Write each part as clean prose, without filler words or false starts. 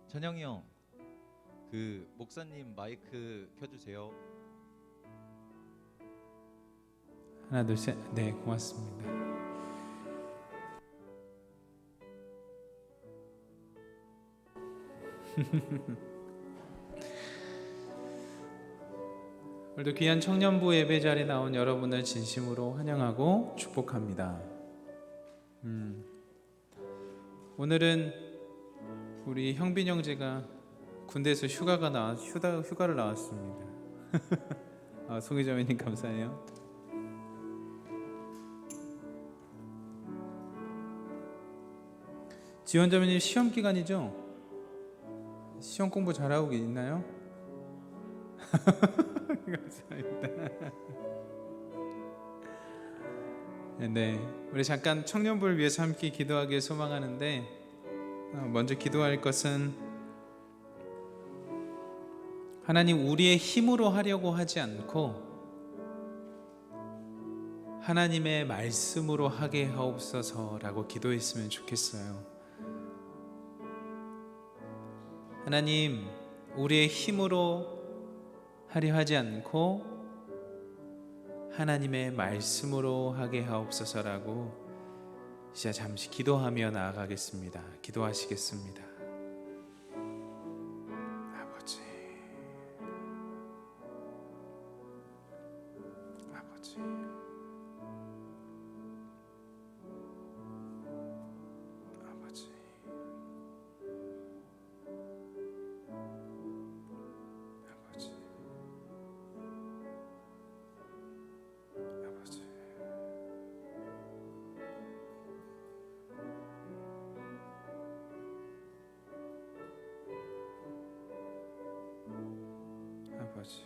찬영이 형, 그 목사님 마이크 켜주세요. 하나 둘 셋. 네, 고맙습니다. 오늘도 귀한 청년부 예배 자리에 나온 여러분을 진심으로 환영하고 축복합니다. 오늘은 우리 형빈 형제가 군대에서 휴가를 나왔습니다. 송혜자매님 감사해요. 지원자매님 시험 기간이죠? 시험 공부 잘하고 있나요? 감사합니다. 네, 우리 잠깐 청년부를 위해서 함께 기도하길 소망하는데, 먼저 기도할 것은 하나님, 우리의 힘으로 하려고 하지 않고 하나님의 말씀으로 하게 하옵소서라고 기도했으면 좋겠어요. 하나님, 우리의 힘으로 하려 하지 않고 하나님의 말씀으로 하게 하옵소서라고 이제 잠시 기도하며 나아가겠습니다. 기도하시겠습니다. 아버지, 아버지, 아버지, 아버지, 아버지, 아버지.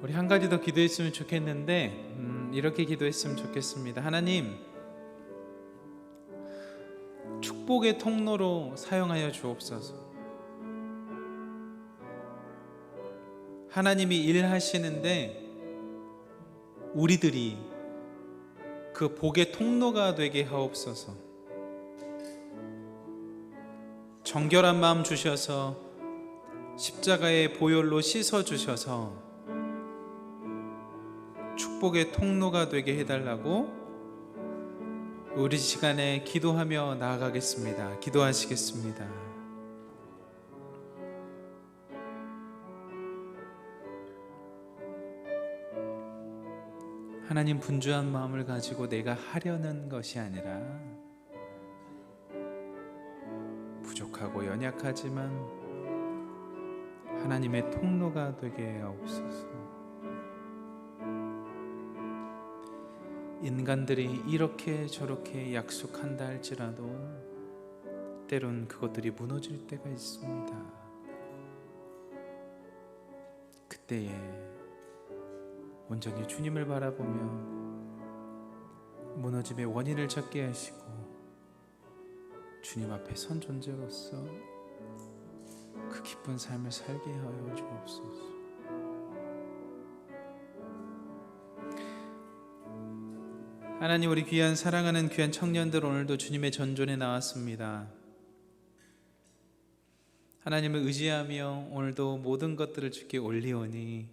우리 한 가지 더 기도했으면 좋겠는데, 이렇게 기도했으면 좋겠습니다. 하나님, 축복의 통로로 사용하여 주옵소서. 하나님이 일하시는데 우리들이 그 복의 통로가 되게 하옵소서. 정결한 마음 주셔서 십자가의 보혈로 씻어 주셔서 축복의 통로가 되게 해달라고 우리 시간에 기도하며 나아가겠습니다. 기도하시겠습니다. 하나님, 분주한 마음을 가지고 내가 하려는 것이 아니라 부족하고 연약하지만 하나님의 통로가 되게 하옵소서. 인간들이 이렇게 저렇게 약속한다 할지라도 때론 그것들이 무너질 때가 있습니다. 그때에 온전히 주님을 바라보며 무너짐의 원인을 찾게 하시고 주님 앞에 선 존재로서 그 기쁜 삶을 살게 하여 주옵소서. 하나님, 우리 귀한 사랑하는 귀한 청년들 오늘도 주님의 전존에 나왔습니다. 하나님을 의지하며 오늘도 모든 것들을 주께 올리오니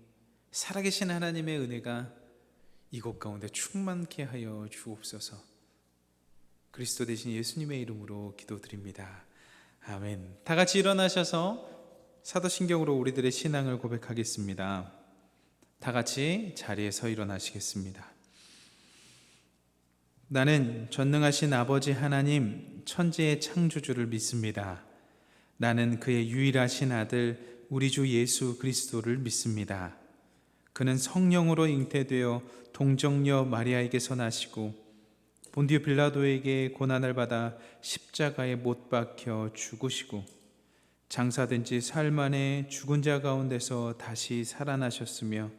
살아계신 하나님의 은혜가 이곳 가운데 충만케 하여 주옵소서. 그리스도 되신 예수님의 이름으로 기도드립니다. 아멘. 다 같이 일어나셔서 사도신경으로 우리들의 신앙을 고백하겠습니다. 다 같이 자리에서 일어나시겠습니다. 나는 전능하신 아버지 하나님, 천지의 창조주를 믿습니다. 나는 그의 유일하신 아들 우리 주 예수 그리스도를 믿습니다. 그는 성령으로 잉태되어 동정녀 마리아에게서 나시고 본디오 빌라도에게 고난을 받아 십자가에 못 박혀 죽으시고 장사된 지 사흘 만에 죽은 자 가운데서 다시 살아나셨으며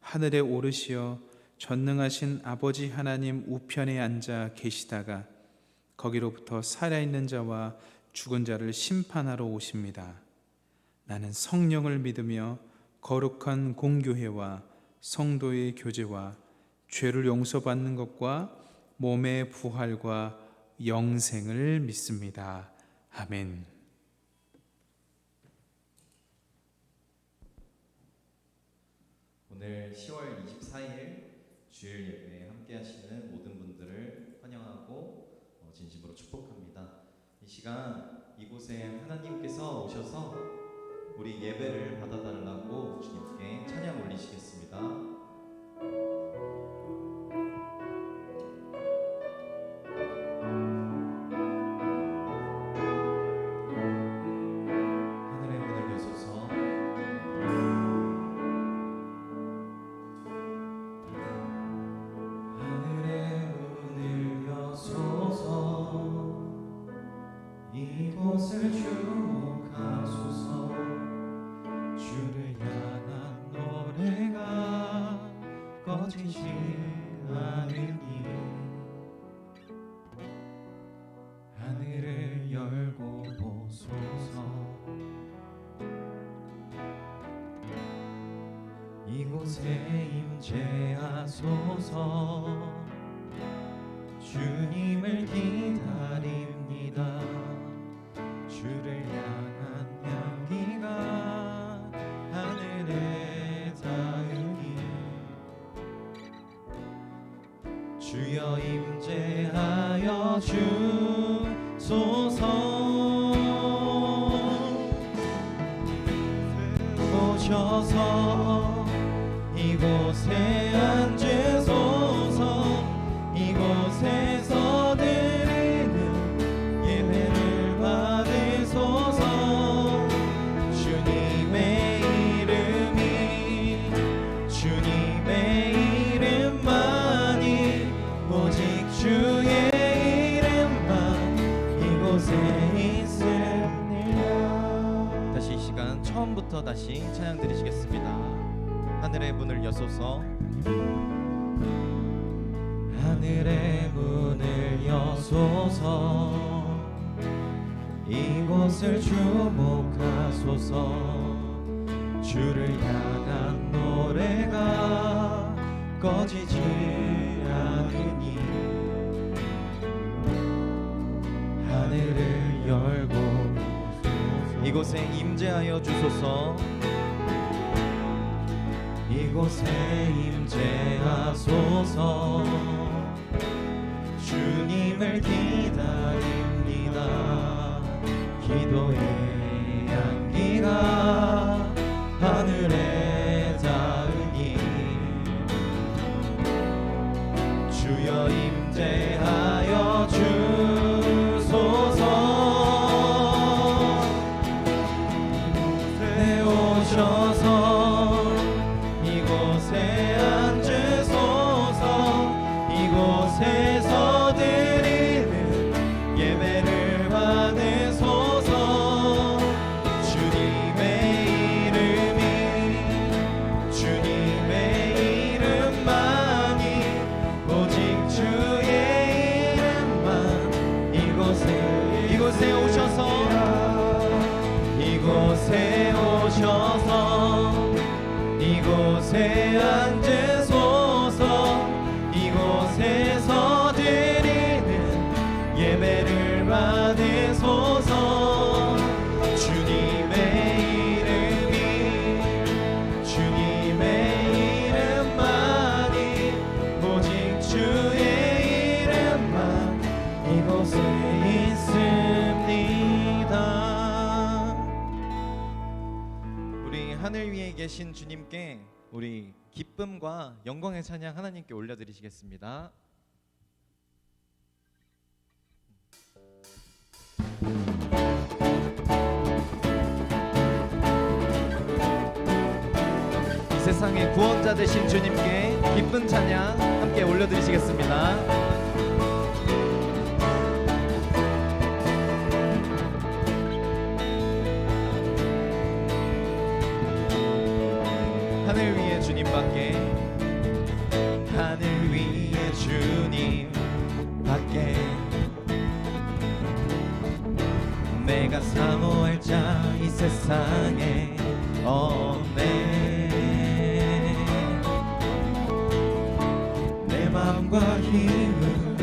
하늘에 오르시어 전능하신 아버지 하나님 우편에 앉아 계시다가 거기로부터 살아있는 자와 죽은 자를 심판하러 오십니다. 나는 성령을 믿으며 거룩한 공교회와 성도의 교제와 죄를 용서받는 것과 몸의 부활과 영생을 믿습니다. 아멘. 오늘 10월 24일 주일 예배에 함께 하시는 모든 분들을 환영하고 진심으로 축복합니다. 이 시간 이곳에 하나님께서 오셔서 우리 예배를 받아달라고 주님께 찬양 올리시겠습니다. 하늘의 문을 여소서 하늘의 문을 여소서 이곳을 주목하소서 주를 향한 노래가 꺼지지 않으니 하늘을 열고 보소서 이곳에 임재하소서 주님을 기다립니다. 주를 향한 향기가 하늘에 닿으니 주여 임재하여 주소서 오셔서 이곳에 앉으소서 이곳에서 드리는 예배를 받으소서 주님의 이름만이 오직 주의 이름만 이곳에 있습니다. 다시 이 시간 처음부터 다시 찬양 드리시겠습니다. 하늘의 문을 여소서 하늘의 문을 여소서 이곳을 주목하소서 주를 향한 노래가 꺼지지 않으니 하늘을 열고 이곳에 임재하여 주소서 이곳에 임재하소서 주님을 기다립니다. 기도의 향기가 하늘에 닿으니 주여 임재하여 주소서 이곳에 오셔서 이곳에 앉으소서 이곳에서 드리는 예배를 받으소서 주님의 이름만이 오직 주의 이름만 이곳에 오셔서 이곳에 앉으소서 이곳에서 드리는 예배를 받으소서 주님의 이름만이 오직 주의 이름만 이곳에 있습니다. 우리 하늘 위에 계신 주님께 우리 기쁨과 영광의 찬양 하나님께 올려드리시겠습니다. 이 세상의 구원자 되신 주님께 기쁜 찬양 함께 올려드리시겠습니다. 하늘 위에 주님밖에 하늘 위에 주님밖에 내가 사모할 자 이 세상에 없네. 내 마음과 힘을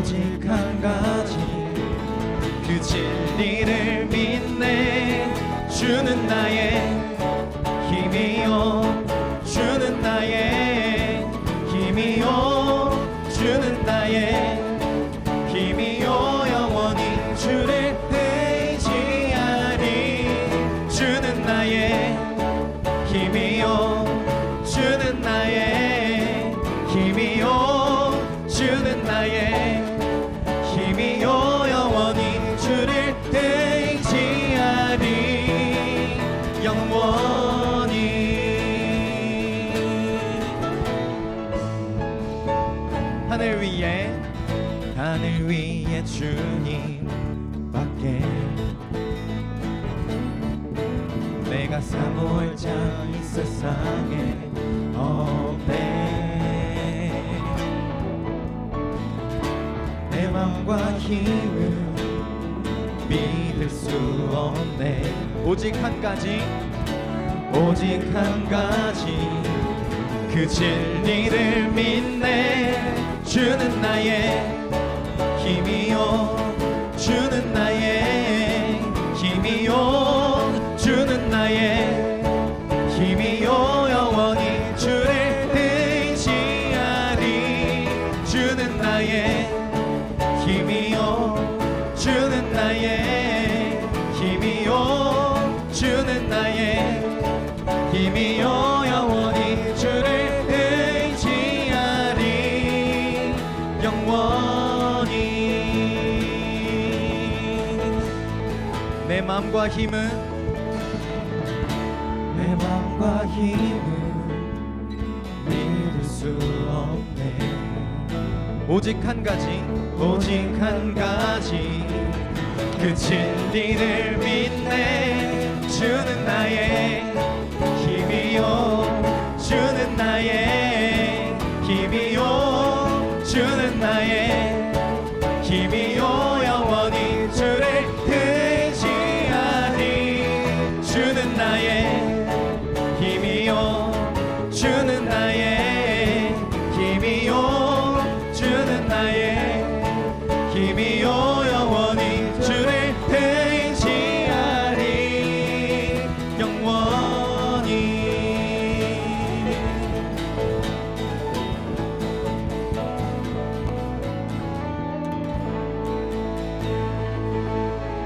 오직 한 가지 그 진리를 믿네. 주는 나의 힘이요 주는 나의 힘이요 주는 나의 힘이요 영원히 주를 의지하리. 주는 나의 힘이요 주는 나의 힘이요 주는 나의 힘이요 영원히 주를 의지하리. 영원히 하늘 위에 주님밖에 내가 사모할 자 이 세상에 없네. 내 맘과 힘을 믿을 수 없네. 오직 한 가지 오직 한 가지 그 진리를 믿네. 주는 나의 힘이요 주는 나의 힘이요 주는 나의 힘이요 영원히 주를 의지하리. 주는 나의 힘이요 주는 나의 힘이요 주는 나의 힘이요 영원히 주를 의지하리. 영원히 내 맘과 힘은 믿을 수 없네. 오직 한 가지 그 진리를 믿네. 주는 나의 힘이요 주는 나의 힘이요 주는 나의 힘이요 영원히 주를 의지하리. 주는 나의 힘이요 주는 나의 힘이요 주는 나의 힘이요 영원히 주를 의지하리. 영원히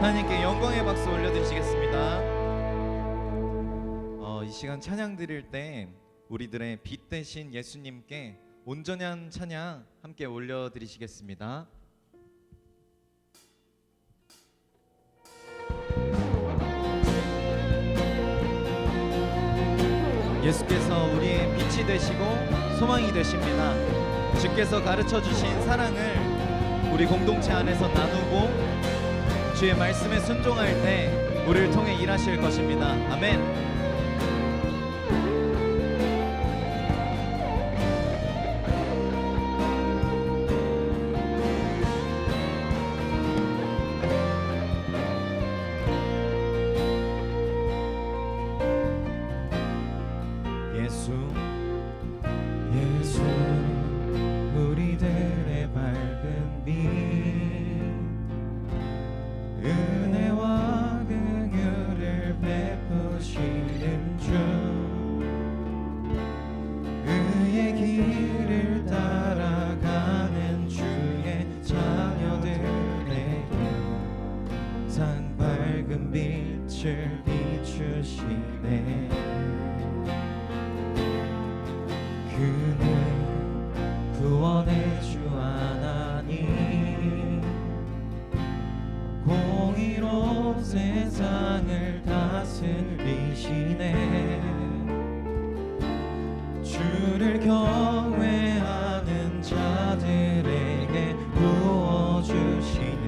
하나님께 영광의 박수 올려드리시겠습니다. 이 시간 찬양 드릴 때 우리들의 빛 되신 예수님께 온전한 찬양 함께 올려드리시겠습니다. 예수께서 우리의 빛이 되시고 소망이 되십니다. 주께서 가르쳐 주신 사랑을 우리 공동체 안에서 나누고 주의 말씀에 순종할 때 우리를 통해 일하실 것입니다. 아멘. 예수 우리들의 밝은 빛 은혜와 긍휼을 베푸시는 주 의의 길을 따라가는 주의 자녀들에게 상 밝은 빛을 비추시네. 그는 구원의 주 하나님 공의로 세상을 다스리시네. 주를 경외하는 자들에게 부어주시는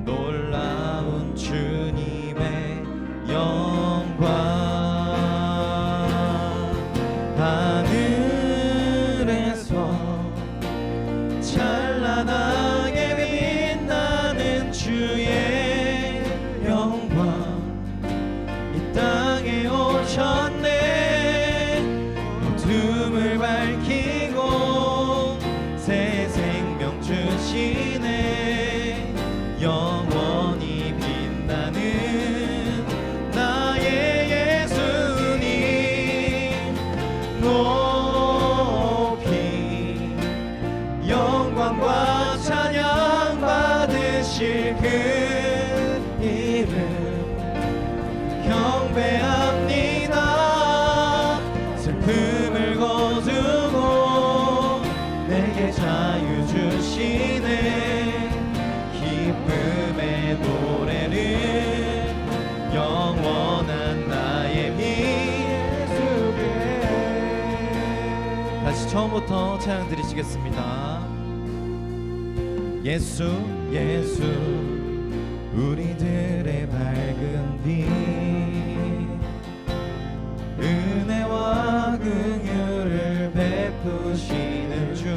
놀라운 주님의 영광. 하늘에서 찬란하게 빛나는 주의 영광 이 땅에 오셨네. 어둠을 처음부터 찬양 드리시겠습니다. 예수 예수 우리들의 밝은 빛, 은혜와 긍휼을 베푸시는 주,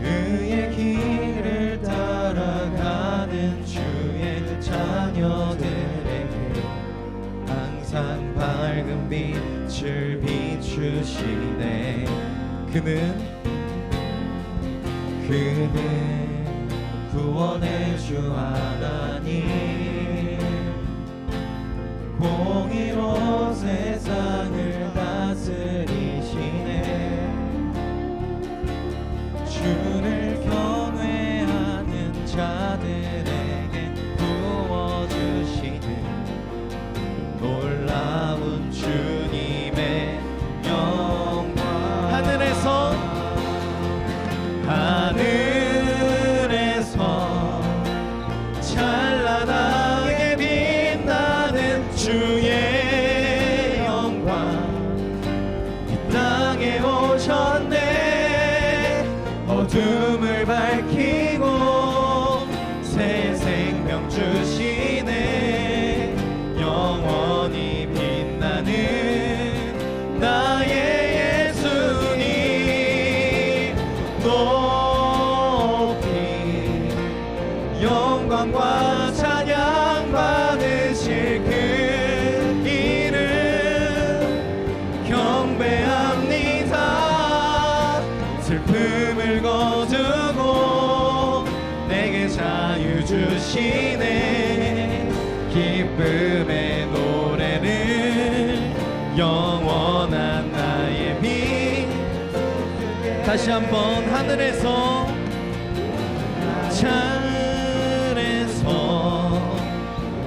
의의 길을 따라가는 주의 자녀들에게 항상 밝은 빛을 비추시네. 그는 구원의 주 하나님, 공의로 세상을 다스리시네. 주를 경외하는 자들에게 부어주시는 놀라운 주님의 영광. 하늘에서 찬란하게 빛나는 주의 영광, 이 땅에 오셨네. 어둠을 밝히고 새 생명 주시네. 영원히 빛나는 나의 예수님, 높이 영광과 찬양 받으실 그 이름 경배합니다. 슬픔을 거두고 내게 자유 주시네. 기쁨의 노래를 영원한 나의 빛. 다시 한번 하늘에서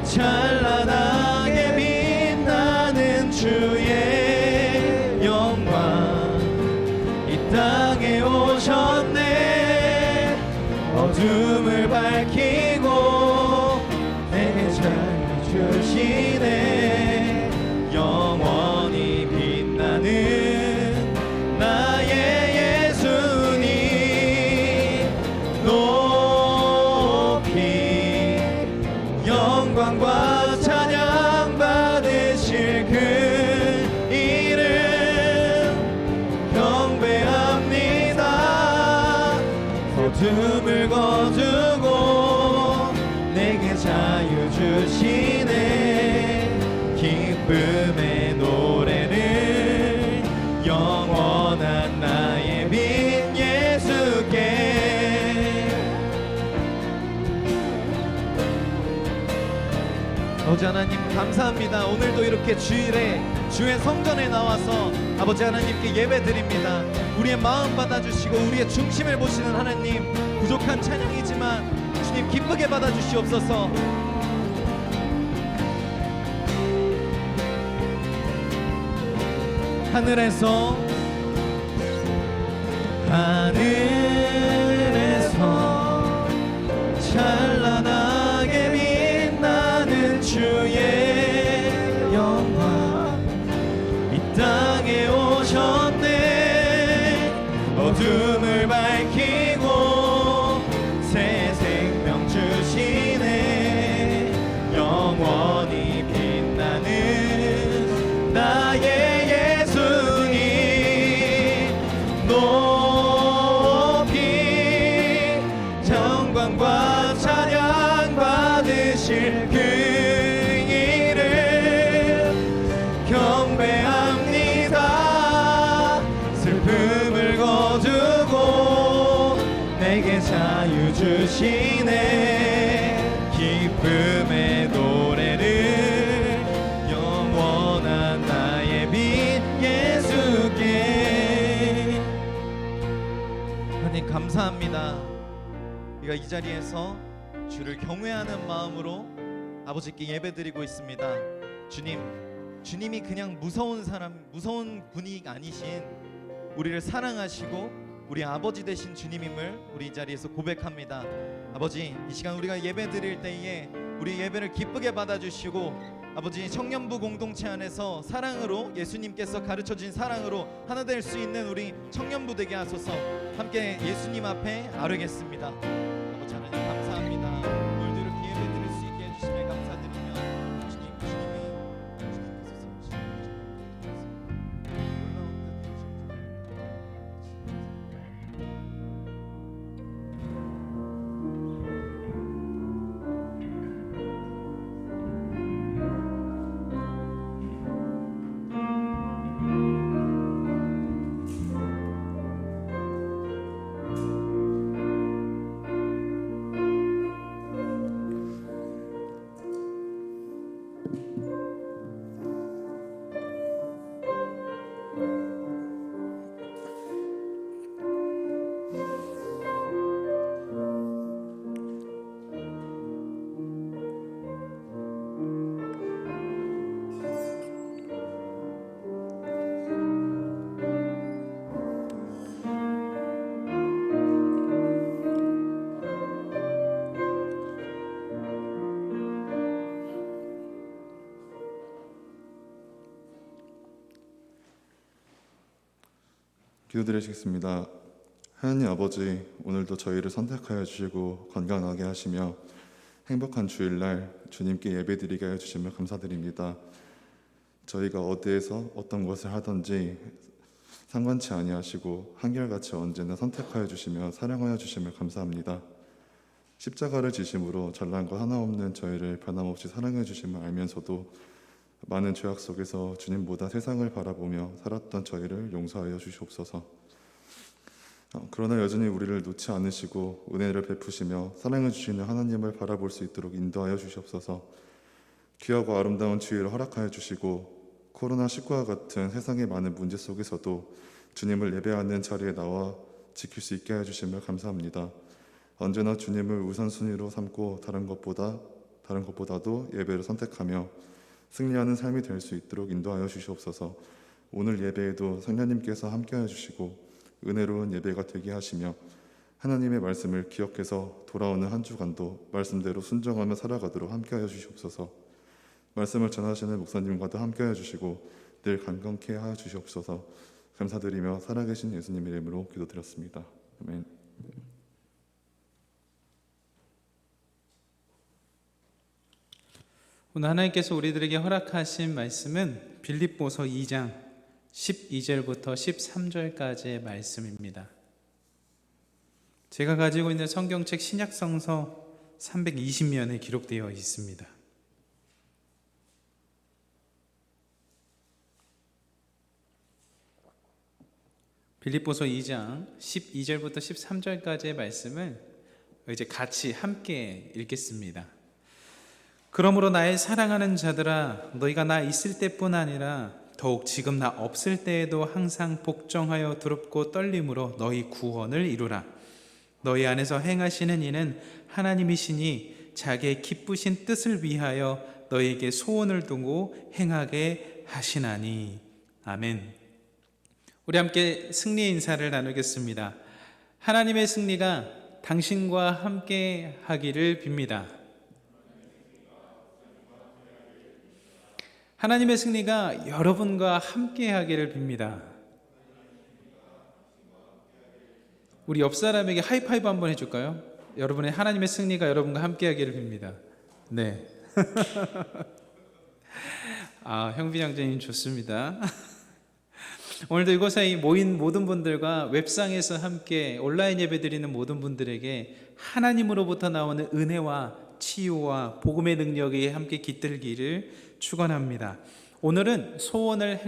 찬란하게 빛나는 주의 영광, 이 땅에 오셨네. 어둠을 밝히고 내게 자유 주시네. 영원히 빛나는 나의 예수님, 높이 영광과 찬양 받으실 그 이름 경배합니다. 어둠을 거두고 내게 자유 주시네. 기쁨의 노래를 영원한 나의 빛 예수께. 아버지 하나님 감사합니다. 오늘도 이렇게 주일에 주의 성전에 나와서 아버지 하나님께 예배드립니다. 우리의 마음 받아주시고 우리의 중심을 보시는 하나님, 부족한 찬양이지만 주님 기쁘게 받아주시옵소서. 하늘에서 찬란하게 빛나는 주의 영광, 이 땅에 오셨네. 어둠을 밝히고 새 생명 주시네. 영원히 빛나는 나의 영광과 찬양 받으실 그 이름 경배합니다. 슬픔을 거두고 내게 자유 주시네. 기쁨의 노래를 영원한 나의 빛 예수께. 하나님 감사합니다. 우리가 이 자리에서 주를 경외하는 마음으로 아버지께 예배드리고 있습니다. 주님이 그냥 무서운 분이 아니신 우리를 사랑하시고 우리 아버지 되신 주님임을 우리 이 자리에서 고백합니다. 아버지, 이 시간 우리가 예배드릴 때에 우리 예배를 기쁘게 받아주시고 아버지, 청년부 공동체 안에서 사랑으로, 예수님께서 가르쳐진 사랑으로 하나 될 수 있는 우리 청년부 되게 하소서. 함께 예수님 앞에 아뢰겠습니다. 아버지 하나님 감사합니다. 오늘도 이렇게 예배 드릴 수 있게 해주시며 감사드리며, 주님께서 기도드리겠습니다. 하나님 아버지, 오늘도 저희를 선택하여 주시고 건강하게 하시며 행복한 주일날 주님께 예배드리게 하여 주시며 감사드립니다. 저희가 어디에서 어떤 것을 하든지 상관치 아니하시고 한결같이 언제나 선택하여 주시며 사랑하여 주시며 감사합니다. 십자가를 지심으로 잘난 것 하나 없는 저희를 변함없이 사랑해 주심을 알면서도 많은 죄악 속에서 주님보다 세상을 바라보며 살았던 저희를 용서하여 주시옵소서. 그러나 여전히 우리를 놓지 않으시고 은혜를 베푸시며 사랑해 주시는 하나님을 바라볼 수 있도록 인도하여 주시옵소서. 귀하고 아름다운 주일을 허락하여 주시고 코로나19와 같은 세상의 많은 문제 속에서도 주님을 예배하는 자리에 나와 지킬 수 있게 해주시며 감사합니다. 언제나 주님을 우선순위로 삼고 다른 것보다도 예배를 선택하며 승리하는 삶이 될 수 있도록 인도하여 주시옵소서. 오늘 예배에도 성령님께서 함께하여 주시고 은혜로운 예배가 되게 하시며 하나님의 말씀을 기억해서 돌아오는 한 주간도 말씀대로 순종하며 살아가도록 함께하여 주시옵소서. 말씀을 전하시는 목사님과도 함께하여 주시고 늘 강건케 하여 주시옵소서. 감사드리며 살아계신 예수님의 이름으로 기도드렸습니다. 아멘. 오늘 하나님께서 우리들에게 허락하신 말씀은 빌립보서 2장 12절부터 13절까지의 말씀입니다. 제가 가지고 있는 성경책 신약성서 320면에 기록되어 있습니다. 빌립보서 2장 12절부터 13절까지의 말씀을 이제 같이 함께 읽겠습니다. 그러므로 나의 사랑하는 자들아, 너희가 나 있을 때뿐 아니라 더욱 지금 나 없을 때에도 항상 복종하여 두렵고 떨림으로 너희 구원을 이루라. 너희 안에서 행하시는 이는 하나님이시니 자기의 기쁘신 뜻을 위하여 너희에게 소원을 두고 행하게 하시나니. 아멘. 우리 함께 승리의 인사를 나누겠습니다. 하나님의 승리가 당신과 함께 하기를 빕니다. 하나님의 승리가 여러분과 함께 하기를 빕니다. 우리 옆 사람에게 하이파이브 한번 해줄까요? 여러분의 하나님의 승리가 여러분과 함께 하기를 빕니다. 네. 형빈 형제님 좋습니다. 오늘도 이곳에 모인 모든 분들과 웹상에서 함께 온라인 예배 드리는 모든 분들에게 하나님으로부터 나오는 은혜와 치유와 복음의 능력이 함께 깃들기를 축원합니다. 오늘은 소원을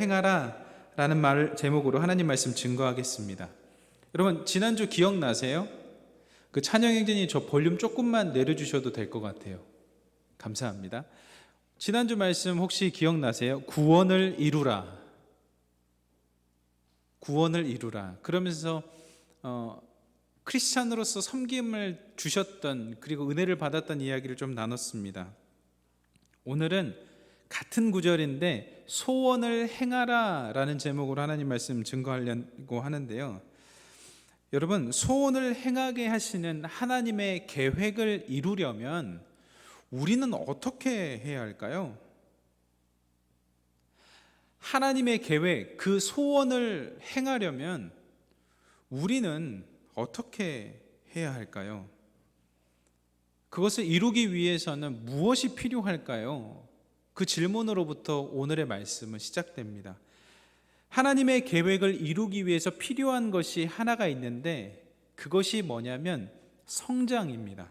행하라 라는 말 제목으로 하나님 말씀 증거하겠습니다. 여러분 지난주 기억나세요? 그 찬양행진이 저 볼륨 조금만 내려주셔도 될 것 같아요. 감사합니다. 지난주 말씀 혹시 기억나세요? 구원을 이루라. 구원을 이루라. 그러면서 크리스찬으로서 섬김을 주셨던 그리고 은혜를 받았던 이야기를 좀 나눴습니다. 오늘은 같은 구절인데 소원을 행하라 라는 제목으로 하나님 말씀 증거하려고 하는데요. 여러분 소원을 행하게 하시는 하나님의 계획을 이루려면 우리는 어떻게 해야 할까요? 하나님의 계획, 그 소원을 행하려면 우리는 어떻게 해야 할까요? 그것을 이루기 위해서는 무엇이 필요할까요? 그 질문으로부터 오늘의 말씀은 시작됩니다. 하나님의 계획을 이루기 위해서 필요한 것이 하나가 있는데 그것이 뭐냐면 성장입니다.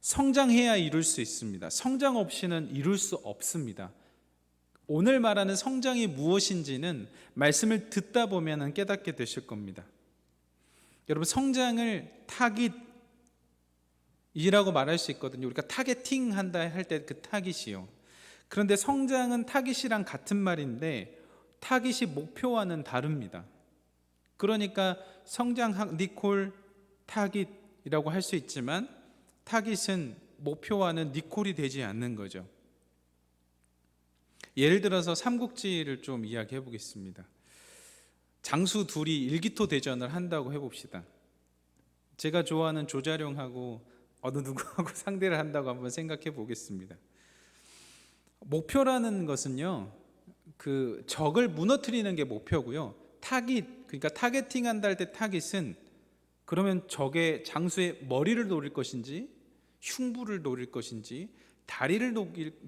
성장해야 이룰 수 있습니다. 성장 없이는 이룰 수 없습니다. 오늘 말하는 성장이 무엇인지는 말씀을 듣다 보면 깨닫게 되실 겁니다. 여러분, 성장을 타깃이라고 말할 수 있거든요. 우리가 타겟팅 한다 할 때 그 타깃이요. 그런데 성장은 타깃이랑 같은 말인데 타깃이 목표와는 다릅니다. 그러니까 성장 니콜 타깃이라고 할 수 있지만 타깃은 목표와는 니콜이 되지 않는 거죠. 예를 들어서 삼국지를 좀 이야기해 보겠습니다. 장수 둘이 일기토 대전을 한다고 해봅시다. 제가 좋아하는 조자룡하고 어느 누구하고 상대를 한다고 한번 생각해 보겠습니다. 목표라는 것은요, 그 적을 무너뜨리는 게 목표고요. 그러니까 타겟팅 한다 할 때 타깃은 그러면 적의 장수의 머리를 노릴 것인지 흉부를 노릴 것인지 다리를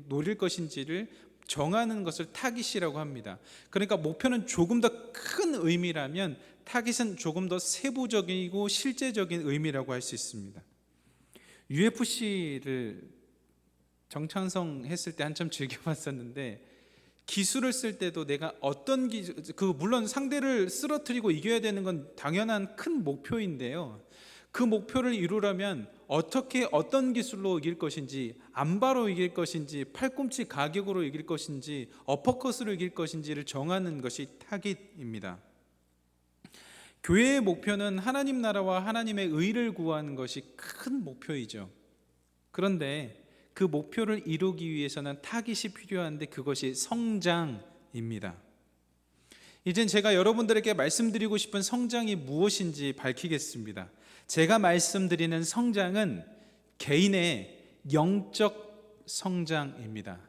노릴 것인지를 정하는 것을 타깃이라고 합니다. 그러니까 목표는 조금 더 큰 의미라면 타깃은 조금 더 세부적이고 실제적인 의미라고 할 수 있습니다. UFC를 정찬성 했을 때 한참 즐겨봤었는데 기술을 쓸 때도 내가 어떤 물론 상대를 쓰러뜨리고 이겨야 되는 건 당연한 큰 목표인데요. 그 목표를 이루려면 어떤 기술로 이길 것인지, 안바로 이길 것인지, 팔꿈치 가격으로 이길 것인지, 어퍼컷으로 이길 것인지를 정하는 것이 타깃입니다. 교회의 목표는 하나님 나라와 하나님의 의를 구하는 것이 큰 목표이죠. 그런데 그 목표를 이루기 위해서는 타깃이 필요한데 그것이 성장입니다. 이젠 제가 여러분들에게 말씀드리고 싶은 성장이 무엇인지 밝히겠습니다. 제가 말씀드리는 성장은 개인의 영적 성장입니다.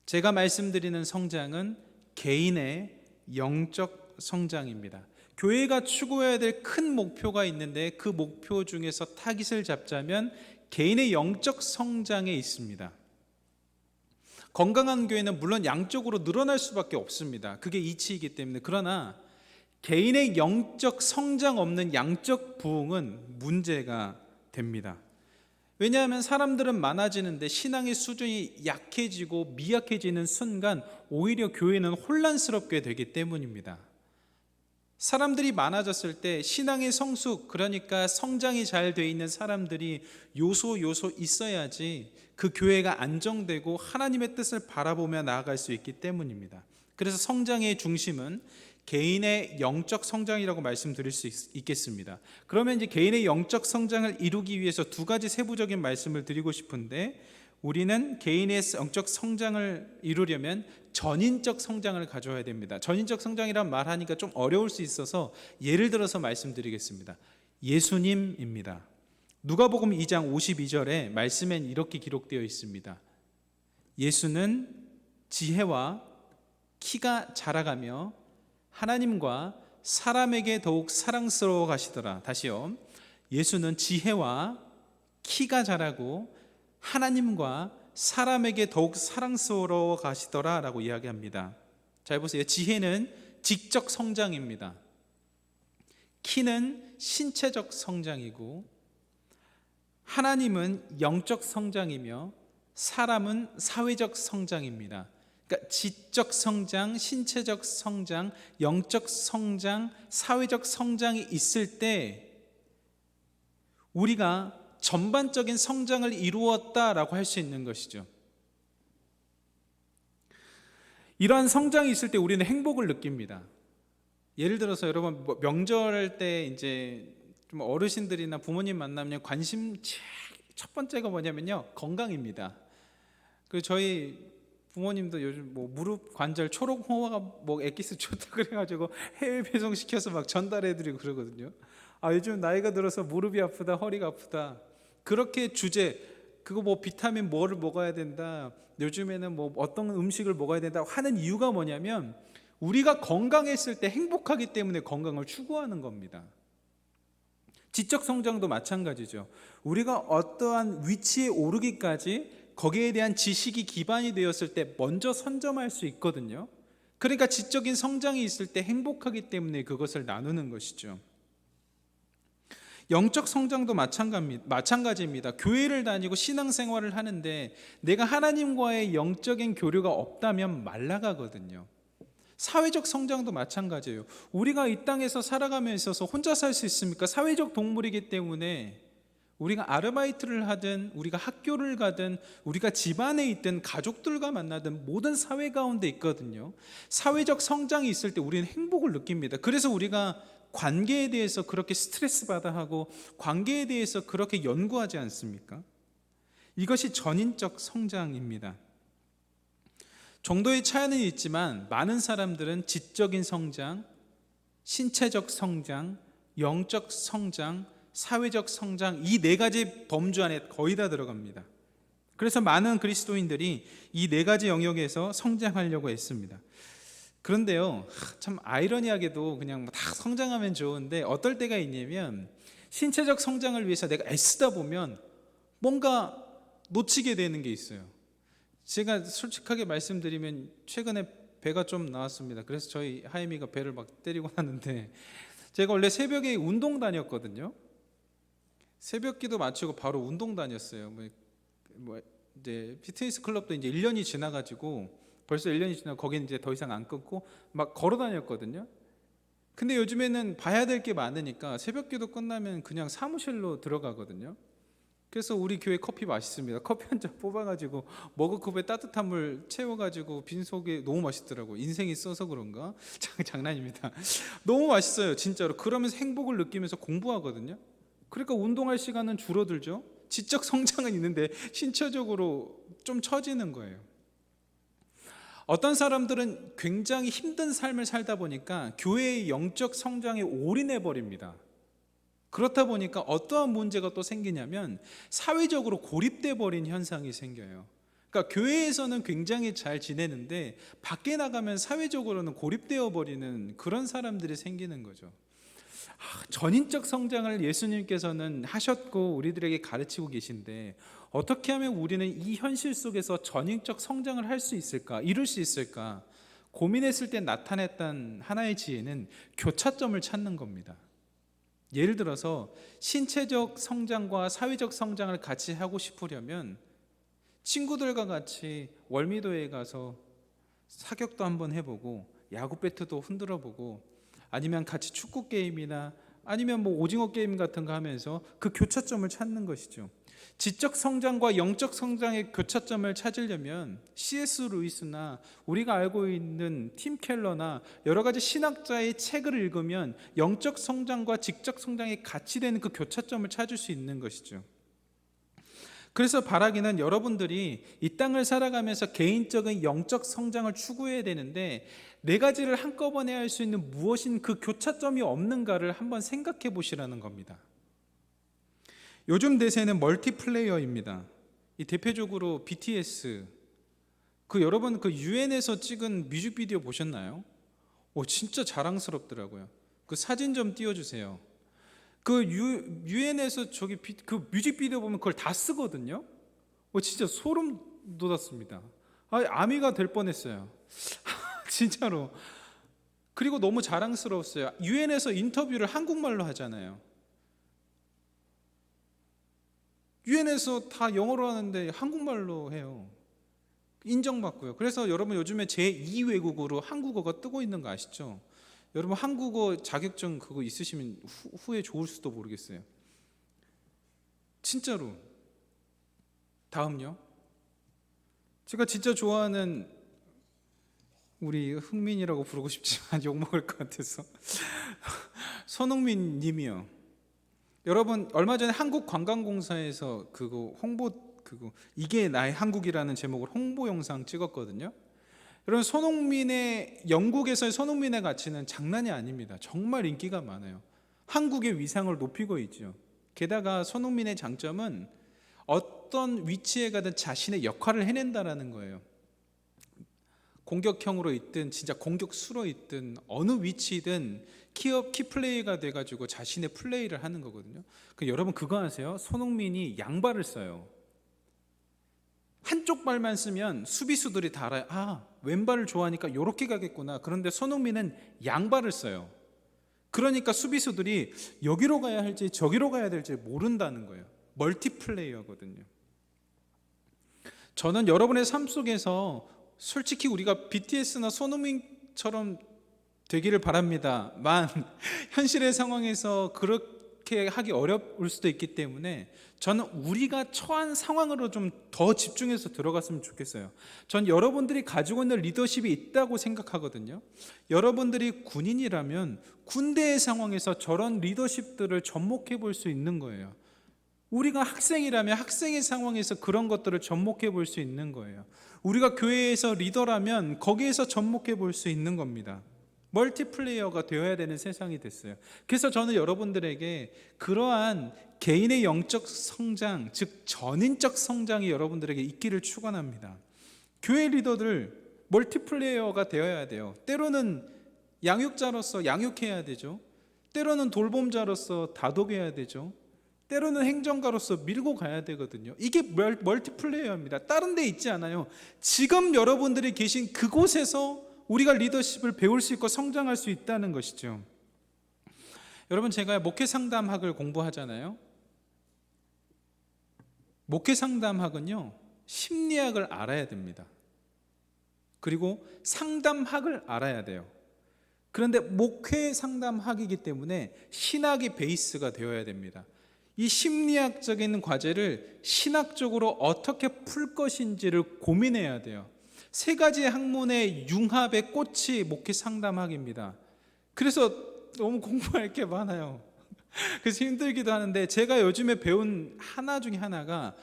제가 말씀드리는 성장은 개인의 영적 성장입니다. 교회가 추구해야 될 큰 목표가 있는데 그 목표 중에서 타깃을 잡자면 개인의 영적 성장에 있습니다. 건강한 교회는 물론 양적으로 늘어날 수밖에 없습니다. 그게 이치이기 때문에. 그러나 개인의 영적 성장 없는 양적 부흥은 문제가 됩니다. 왜냐하면 사람들은 많아지는데 신앙의 수준이 약해지고 미약해지는 순간 오히려 교회는 혼란스럽게 되기 때문입니다. 사람들이 많아졌을 때 신앙의 성숙, 그러니까 성장이 잘 돼 있는 사람들이 요소 있어야지 그 교회가 안정되고 하나님의 뜻을 바라보며 나아갈 수 있기 때문입니다. 그래서 성장의 중심은 개인의 영적 성장이라고 말씀드릴 수 있겠습니다. 그러면 이제 개인의 영적 성장을 이루기 위해서 두 가지 세부적인 말씀을 드리고 싶은데, 우리는 개인의 영적 성장을 이루려면 전인적 성장을 가져야 됩니다. 전인적 성장이란 말하니까 좀 어려울 수 있어서 예를 들어서 말씀드리겠습니다. 예수님입니다. 누가복음 2장 52절에 말씀엔 이렇게 기록되어 있습니다. 예수는 지혜와 키가 자라가며 하나님과 사람에게 더욱 사랑스러워 가시더라. 다시요. 예수는 지혜와 키가 자라고 하나님과 사람에게 더욱 사랑스러워 가시더라 라고 이야기합니다. 잘 보세요. 지혜는 지적 성장입니다. 키는 신체적 성장이고 하나님은 영적 성장이며 사람은 사회적 성장입니다. 그러니까 지적 성장, 신체적 성장, 영적 성장, 사회적 성장이 있을 때 우리가 전반적인 성장을 이루었다라고 할 수 있는 것이죠. 이러한 성장이 있을 때 우리는 행복을 느낍니다. 예를 들어서 여러분 명절할 때 이제 좀 어르신들이나 부모님 만나면 관심 첫 번째가 뭐냐면요, 건강입니다. 그 저희 부모님도 요즘 뭐 무릎 관절 초록홍화가 뭐 엑기스 좋다 그래가지고 해외 배송 시켜서 막 전달해드리고 그러거든요. 요즘 나이가 들어서 무릎이 아프다, 허리가 아프다. 그렇게 주제, 그거 뭐 비타민 뭐를 먹어야 된다, 요즘에는 뭐 어떤 음식을 먹어야 된다 하는 이유가 뭐냐면 우리가 건강했을 때 행복하기 때문에 건강을 추구하는 겁니다. 지적 성장도 마찬가지죠. 우리가 어떠한 위치에 오르기까지 거기에 대한 지식이 기반이 되었을 때 먼저 선점할 수 있거든요. 그러니까 지적인 성장이 있을 때 행복하기 때문에 그것을 나누는 것이죠. 영적 성장도 마찬가지입니다. 교회를 다니고 신앙생활을 하는데 내가 하나님과의 영적인 교류가 없다면 말라가거든요. 사회적 성장도 마찬가지예요. 우리가 이 땅에서 살아가며 있어서 혼자 살 수 있습니까? 사회적 동물이기 때문에 우리가 아르바이트를 하든 우리가 학교를 가든 우리가 집안에 있든 가족들과 만나든 모든 사회 가운데 있거든요. 사회적 성장이 있을 때 우리는 행복을 느낍니다. 그래서 우리가 관계에 대해서 그렇게 스트레스 받아 하고 관계에 대해서 그렇게 연구하지 않습니까? 이것이 전인적 성장입니다. 정도의 차이는 있지만 많은 사람들은 지적인 성장, 신체적 성장, 영적 성장, 사회적 성장, 이 네 가지 범주 안에 거의 다 들어갑니다. 그래서 많은 그리스도인들이 이 네 가지 영역에서 성장하려고 했습니다. 그런데요, 참 아이러니하게도 그냥 다 성장하면 좋은데 어떨 때가 있냐면 신체적 성장을 위해서 내가 애쓰다 보면 뭔가 놓치게 되는 게 있어요. 제가 솔직하게 말씀드리면 최근에 배가 좀 나왔습니다. 그래서 저희 하임이가 배를 막 때리고 하는데, 제가 원래 새벽에 운동 다녔거든요. 새벽기도 마치고 바로 운동 다녔어요. 이제 피트니스 클럽도 이제 1년이 지나가지고 벌써 1년이 지나고 거기는 이제 더 이상 안 끊고 막 걸어 다녔거든요. 근데 요즘에는 봐야 될 게 많으니까 새벽기도 끝나면 그냥 사무실로 들어가거든요. 그래서 우리 교회 커피 맛있습니다. 커피 한 잔 뽑아가지고 머그컵에 따뜻한 물 채워가지고 빈속에 너무 맛있더라고요. 인생이 써서 그런가? 장난입니다. 너무 맛있어요, 진짜로. 그러면서 행복을 느끼면서 공부하거든요. 그러니까 운동할 시간은 줄어들죠. 지적 성장은 있는데 신체적으로 좀 처지는 거예요. 어떤 사람들은 굉장히 힘든 삶을 살다 보니까 교회의 영적 성장에 올인해 버립니다. 그렇다 보니까 어떠한 문제가 또 생기냐면 사회적으로 고립돼 버린 현상이 생겨요. 그러니까 교회에서는 굉장히 잘 지내는데 밖에 나가면 사회적으로는 고립되어 버리는 그런 사람들이 생기는 거죠. 전인적 성장을 예수님께서는 하셨고 우리들에게 가르치고 계신데 어떻게 하면 우리는 이 현실 속에서 전인적 성장을 할 수 있을까? 이룰 수 있을까? 고민했을 때 나타냈던 하나의 지혜는 교차점을 찾는 겁니다. 예를 들어서 신체적 성장과 사회적 성장을 같이 하고 싶으려면 친구들과 같이 월미도에 가서 사격도 한번 해보고 야구 배트도 흔들어보고 아니면 같이 축구 게임이나 아니면 뭐 오징어 게임 같은 거 하면서 그 교차점을 찾는 것이죠. 지적 성장과 영적 성장의 교차점을 찾으려면 C.S. 루이스나 우리가 알고 있는 팀 켈러나 여러 가지 신학자의 책을 읽으면 영적 성장과 지적 성장이 같이 되는 그 교차점을 찾을 수 있는 것이죠. 그래서 바라기는 여러분들이 이 땅을 살아가면서 개인적인 영적 성장을 추구해야 되는데 네 가지를 한꺼번에 할 수 있는 무엇인 그 교차점이 없는가를 한번 생각해 보시라는 겁니다. 요즘 대세는 멀티플레이어입니다. 이 대표적으로 BTS, 여러분 그 유엔에서 찍은 뮤직비디오 보셨나요? 진짜 자랑스럽더라고요. 그 사진 좀 띄워주세요. 그 유엔에서 그 뮤직비디오 보면 그걸 다 쓰거든요. 진짜 소름 돋았습니다. 아미가 될 뻔했어요. 진짜로. 그리고 너무 자랑스러웠어요. 유엔에서 인터뷰를 한국말로 하잖아요. 유엔에서 다 영어로 하는데 한국말로 해요. 인정받고요. 그래서 여러분 요즘에 제2외국어로 한국어가 뜨고 있는 거 아시죠? 여러분 한국어 자격증 그거 있으시면 후에 좋을 수도 모르겠어요. 진짜로. 다음요. 제가 진짜 좋아하는 우리 흥민이라고 부르고 싶지만 욕먹을 것 같아서 손흥민 님이요. 여러분 얼마 전에 한국관광공사에서 그거 이게 나의 한국이라는 제목으로 홍보 영상 찍었거든요. 여러분 영국에서의 손흥민의 가치는 장난이 아닙니다. 정말 인기가 많아요. 한국의 위상을 높이고 있죠. 게다가 손흥민의 장점은 어떤 위치에 가든 자신의 역할을 해낸다라는 거예요. 공격형으로 있든 진짜 공격수로 있든 어느 위치든 키플레이가 돼가지고 자신의 플레이를 하는 거거든요. 여러분 그거 아세요? 손흥민이 양발을 써요. 한쪽 발만 쓰면 수비수들이 다 알아요. 아, 왼발을 좋아하니까 이렇게 가겠구나. 그런데 손흥민은 양발을 써요. 그러니까 수비수들이 여기로 가야 할지 저기로 가야 될지 모른다는 거예요. 멀티플레이어거든요. 저는 여러분의 삶 속에서 솔직히 우리가 BTS나 손흥민처럼 되기를 바랍니다만 현실의 상황에서 그렇게 하기 어려울 수도 있기 때문에 저는 우리가 처한 상황으로 좀 더 집중해서 들어갔으면 좋겠어요. 전 여러분들이 가지고 있는 리더십이 있다고 생각하거든요. 여러분들이 군인이라면 군대의 상황에서 저런 리더십들을 접목해 볼 수 있는 거예요. 우리가 학생이라면 학생의 상황에서 그런 것들을 접목해 볼 수 있는 거예요. 우리가 교회에서 리더라면 거기에서 접목해 볼 수 있는 겁니다. 멀티플레이어가 되어야 되는 세상이 됐어요. 그래서 저는 여러분들에게 그러한 개인의 영적 성장, 즉 전인적 성장이 여러분들에게 있기를 축원합니다. 교회 리더들 멀티플레이어가 되어야 돼요. 때로는 양육자로서 양육해야 되죠. 때로는 돌봄자로서 다독여야 되죠. 때로는 행정가로서 밀고 가야 되거든요. 이게 멀티플레이어입니다. 다른 데 있지 않아요. 지금 여러분들이 계신 그곳에서 우리가 리더십을 배울 수 있고 성장할 수 있다는 것이죠. 여러분 제가 목회상담학을 공부하잖아요. 목회상담학은요 심리학을 알아야 됩니다. 그리고 상담학을 알아야 돼요. 그런데 목회상담학이기 때문에 신학이 베이스가 되어야 됩니다. 이 심리학적인 과제를 신학적으로 어떻게 풀 것인지를 고민해야 돼요. 세 가지 학문의 융합의 꽃이 목회 상담학입니다. 그래서 너무 공부할 게 많아요. 그래서 힘들기도 하는데 제가 요즘에 배운 하나 중에 하나가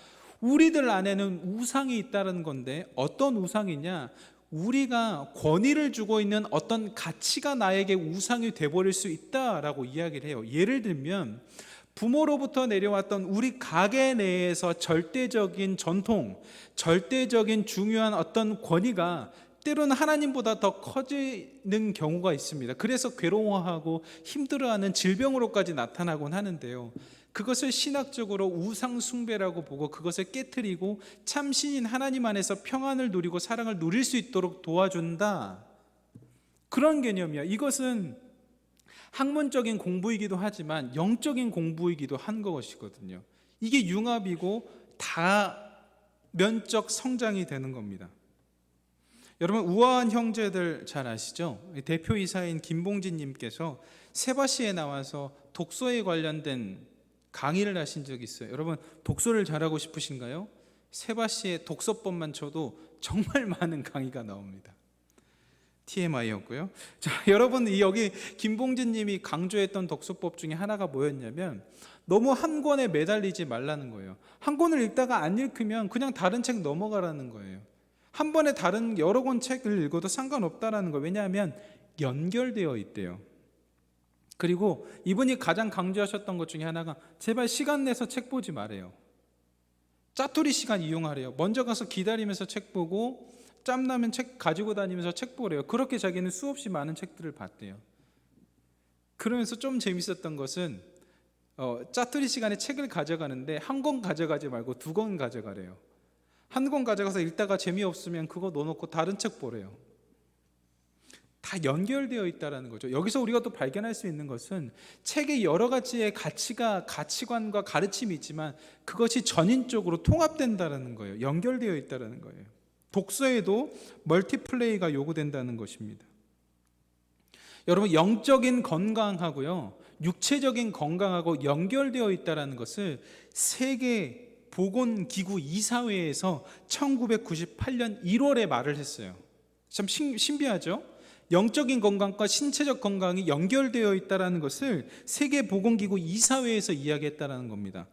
우리들 안에는 우상이 있다는 건데 어떤 우상이냐? 우리가 권위를 주고 있는 어떤 가치가 나에게 우상이 돼버릴 수 있다라고 이야기를 해요. 예를 들면 부모로부터 내려왔던 우리 가게 내에서 절대적인 전통, 절대적인 중요한 어떤 권위가 때로는 하나님보다 더 커지는 경우가 있습니다. 그래서 괴로워하고 힘들어하는 질병으로까지 나타나곤 하는데요. 그것을 신학적으로 우상 숭배라고 보고 그것을 깨트리고 참 신인 하나님 안에서 평안을 누리고 사랑을 누릴 수 있도록 도와준다. 그런 개념이야. 이것은 학문적인 공부이기도 하지만 영적인 공부이기도 한 것이거든요. 이게 융합이고 다면적 성장이 되는 겁니다. 여러분 우아한 형제들 잘 아시죠? 대표이사인 김봉진 님께서 세바시에 나와서 독서에 관련된 강의를 하신 적이 있어요. 여러분 독서를 잘하고 싶으신가요? 세바시의 독서법만 쳐도 정말 많은 강의가 나옵니다. TMI였고요. 자, 여러분 여기 김봉진 님이 강조했던 독서법 중에 하나가 뭐였냐면 너무 한 권에 매달리지 말라는 거예요. 한 권을 읽다가 안 읽으면 그냥 다른 책 넘어가라는 거예요. 한 번에 다른 여러 권 책을 읽어도 상관없다라는 거예요. 왜냐하면 연결되어 있대요. 그리고 이분이 가장 강조하셨던 것 중에 하나가 제발 시간 내서 책 보지 말아요. 짜투리 시간 이용하래요. 먼저 가서 기다리면서 책 보고 짬나면 책 가지고 다니면서 책 보래요. 그렇게 자기는 수없이 많은 책들을 봤대요. 그러면서 좀 재밌었던 것은 짜투리 시간에 책을 가져가는데 한 권 가져가지 말고 2권 가져가래요. 한 권 가져가서 읽다가 재미없으면 그거 넣어놓고 다른 책 보래요. 다 연결되어 있다는 거죠. 여기서 우리가 또 발견할 수 있는 것은 책의 여러 가지의 가치관과 가르침이 있지만 그것이 전인적으로 통합된다는 거예요. 연결되어 있다는 거예요. 독서에도 멀티플레이가 요구된다는 것입니다. 여러분 영적인 건강하고요 육체적인 건강하고 연결되어 있다는 것을 세계 보건기구 이사회에서 1998년 1월에 말을 했어요. 참 신비하죠? 영적인 건강과 신체적 건강이 연결되어 있다는 것을 세계보건기구 이사회에서 이야기했다는 겁니다.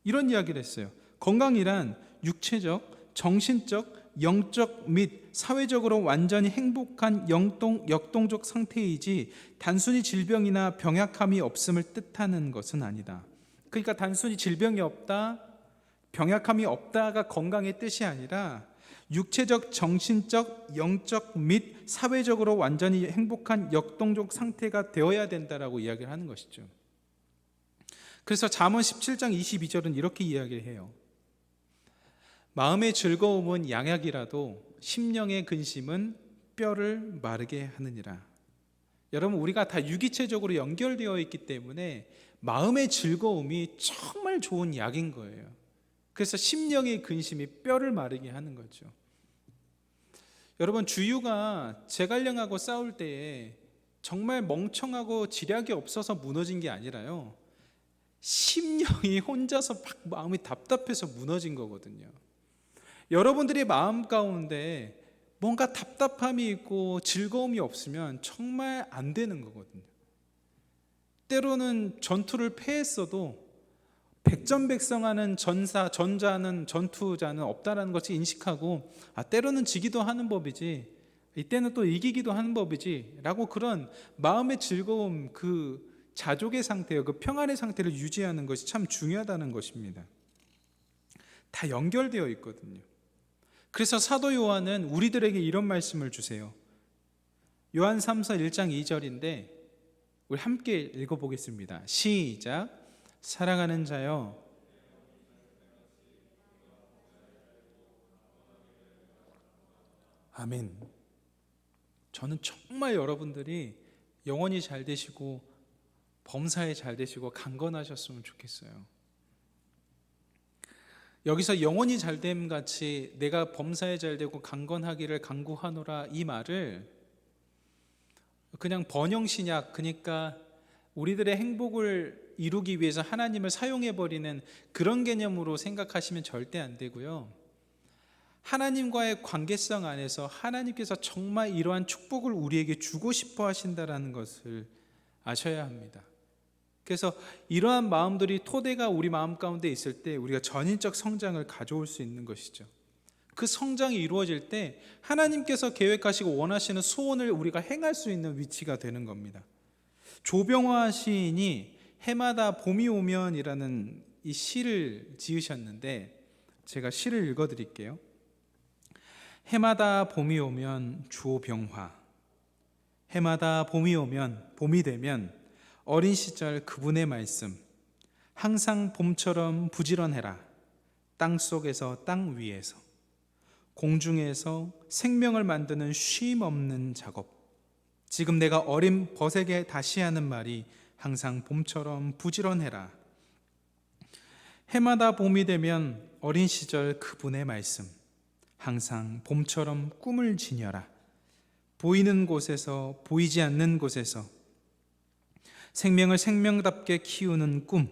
이런 이야기를 했어요. 건강이란 육체적, 정신적, 영적 및 사회적으로 완전히 행복한 역동적 상태이지 단순히 질병이나 병약함이 없음을 뜻하는 것은 아니다. 그러니까 단순히 질병이 없다, 병약함이 없다가 건강의 뜻이 아니라 육체적, 정신적, 영적 및 사회적으로 완전히 행복한 역동적 상태가 되어야 된다라고 이야기를 하는 것이죠. 그래서 잠언 17장 22절은 이렇게 이야기를 해요. 마음의 즐거움은 양약이라도 심령의 근심은 뼈를 마르게 하느니라. 여러분, 우리가 다 유기체적으로 연결되어 있기 때문에 마음의 즐거움이 정말 좋은 약인 거예요. 그래서 심령의 근심이 뼈를 마르게 하는 거죠. 여러분, 주유가 제갈량하고 싸울 때에 정말 멍청하고 지략이 없어서 무너진 게 아니라요, 심령이 혼자서 막 마음이 답답해서 무너진 거거든요. 여러분들의 마음 가운데 뭔가 답답함이 있고 즐거움이 없으면 정말 안 되는 거거든요. 때로는 전투를 패했어도 백전백승하는 전자는 전투자는 없다라는 것을 인식하고, 때로는 지기도 하는 법이지, 이때는 또 이기기도 하는 법이지 라고 그런 마음의 즐거움, 그 자족의 상태요, 그 평안의 상태를 유지하는 것이 참 중요하다는 것입니다. 다 연결되어 있거든요. 그래서 사도 요한은 우리들에게 이런 말씀을 주세요. 요한 3서 1장 2절인데 우리 함께 읽어보겠습니다. 시작. 사랑하는 자여, 아멘. 저는 정말 여러분들이 영원히 잘 되시고 범사에 잘 되시고 강건하셨으면 좋겠어요. 여기서 영원히 잘됨 같이 내가 범사에 잘 되고 강건하기를 간구하노라, 이 말을 그냥 번영신약, 그러니까 우리들의 행복을 이루기 위해서 하나님을 사용해버리는 그런 개념으로 생각하시면 절대 안 되고요, 하나님과의 관계성 안에서 하나님께서 정말 이러한 축복을 우리에게 주고 싶어 하신다라는 것을 아셔야 합니다. 그래서 이러한 마음들이 토대가 우리 마음 가운데 있을 때 우리가 전인적 성장을 가져올 수 있는 것이죠. 그 성장이 이루어질 때 하나님께서 계획하시고 원하시는 소원을 우리가 행할 수 있는 위치가 되는 겁니다. 조병화 시인이 해마다 봄이 오면이라는 이 시를 지으셨는데, 제가 시를 읽어드릴게요. 해마다 봄이 오면 조병화, 해마다 봄이 오면, 봄이 되면 어린 시절 그분의 말씀, 항상 봄처럼 부지런해라. 땅 속에서 땅 위에서, 공중에서 생명을 만드는 쉼 없는 작업. 지금 내가 어린 벗에게 다시 하는 말이 항상 봄처럼 부지런해라. 해마다 봄이 되면 어린 시절 그분의 말씀, 항상 봄처럼 꿈을 지녀라. 보이는 곳에서 보이지 않는 곳에서 생명을 생명답게 키우는 꿈,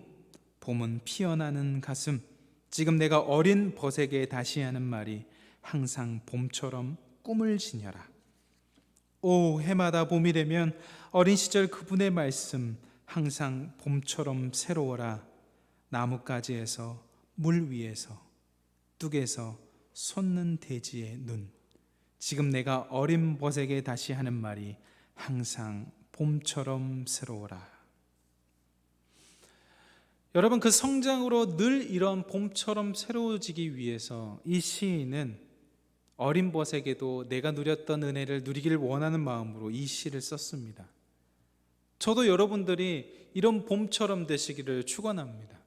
봄은 피어나는 가슴. 지금 내가 어린 벗에게 다시 하는 말이 항상 봄처럼 꿈을 지녀라. 오, 해마다 봄이 되면 어린 시절 그분의 말씀, 항상 봄처럼 새로워라. 나뭇가지에서, 물 위에서, 뚝에서 솟는 대지의 눈. 지금 내가 어린 벗에게 다시 하는 말이 항상 봄처럼 새로워라. 여러분, 그 성장으로 늘 이런 봄처럼 새로워지기 위해서 이 시인은 어린 벗에게도 내가 누렸던 은혜를 누리기를 원하는 마음으로 이 시를 썼습니다. 저도 여러분들이 이런 봄처럼 되시기를 축원합니다.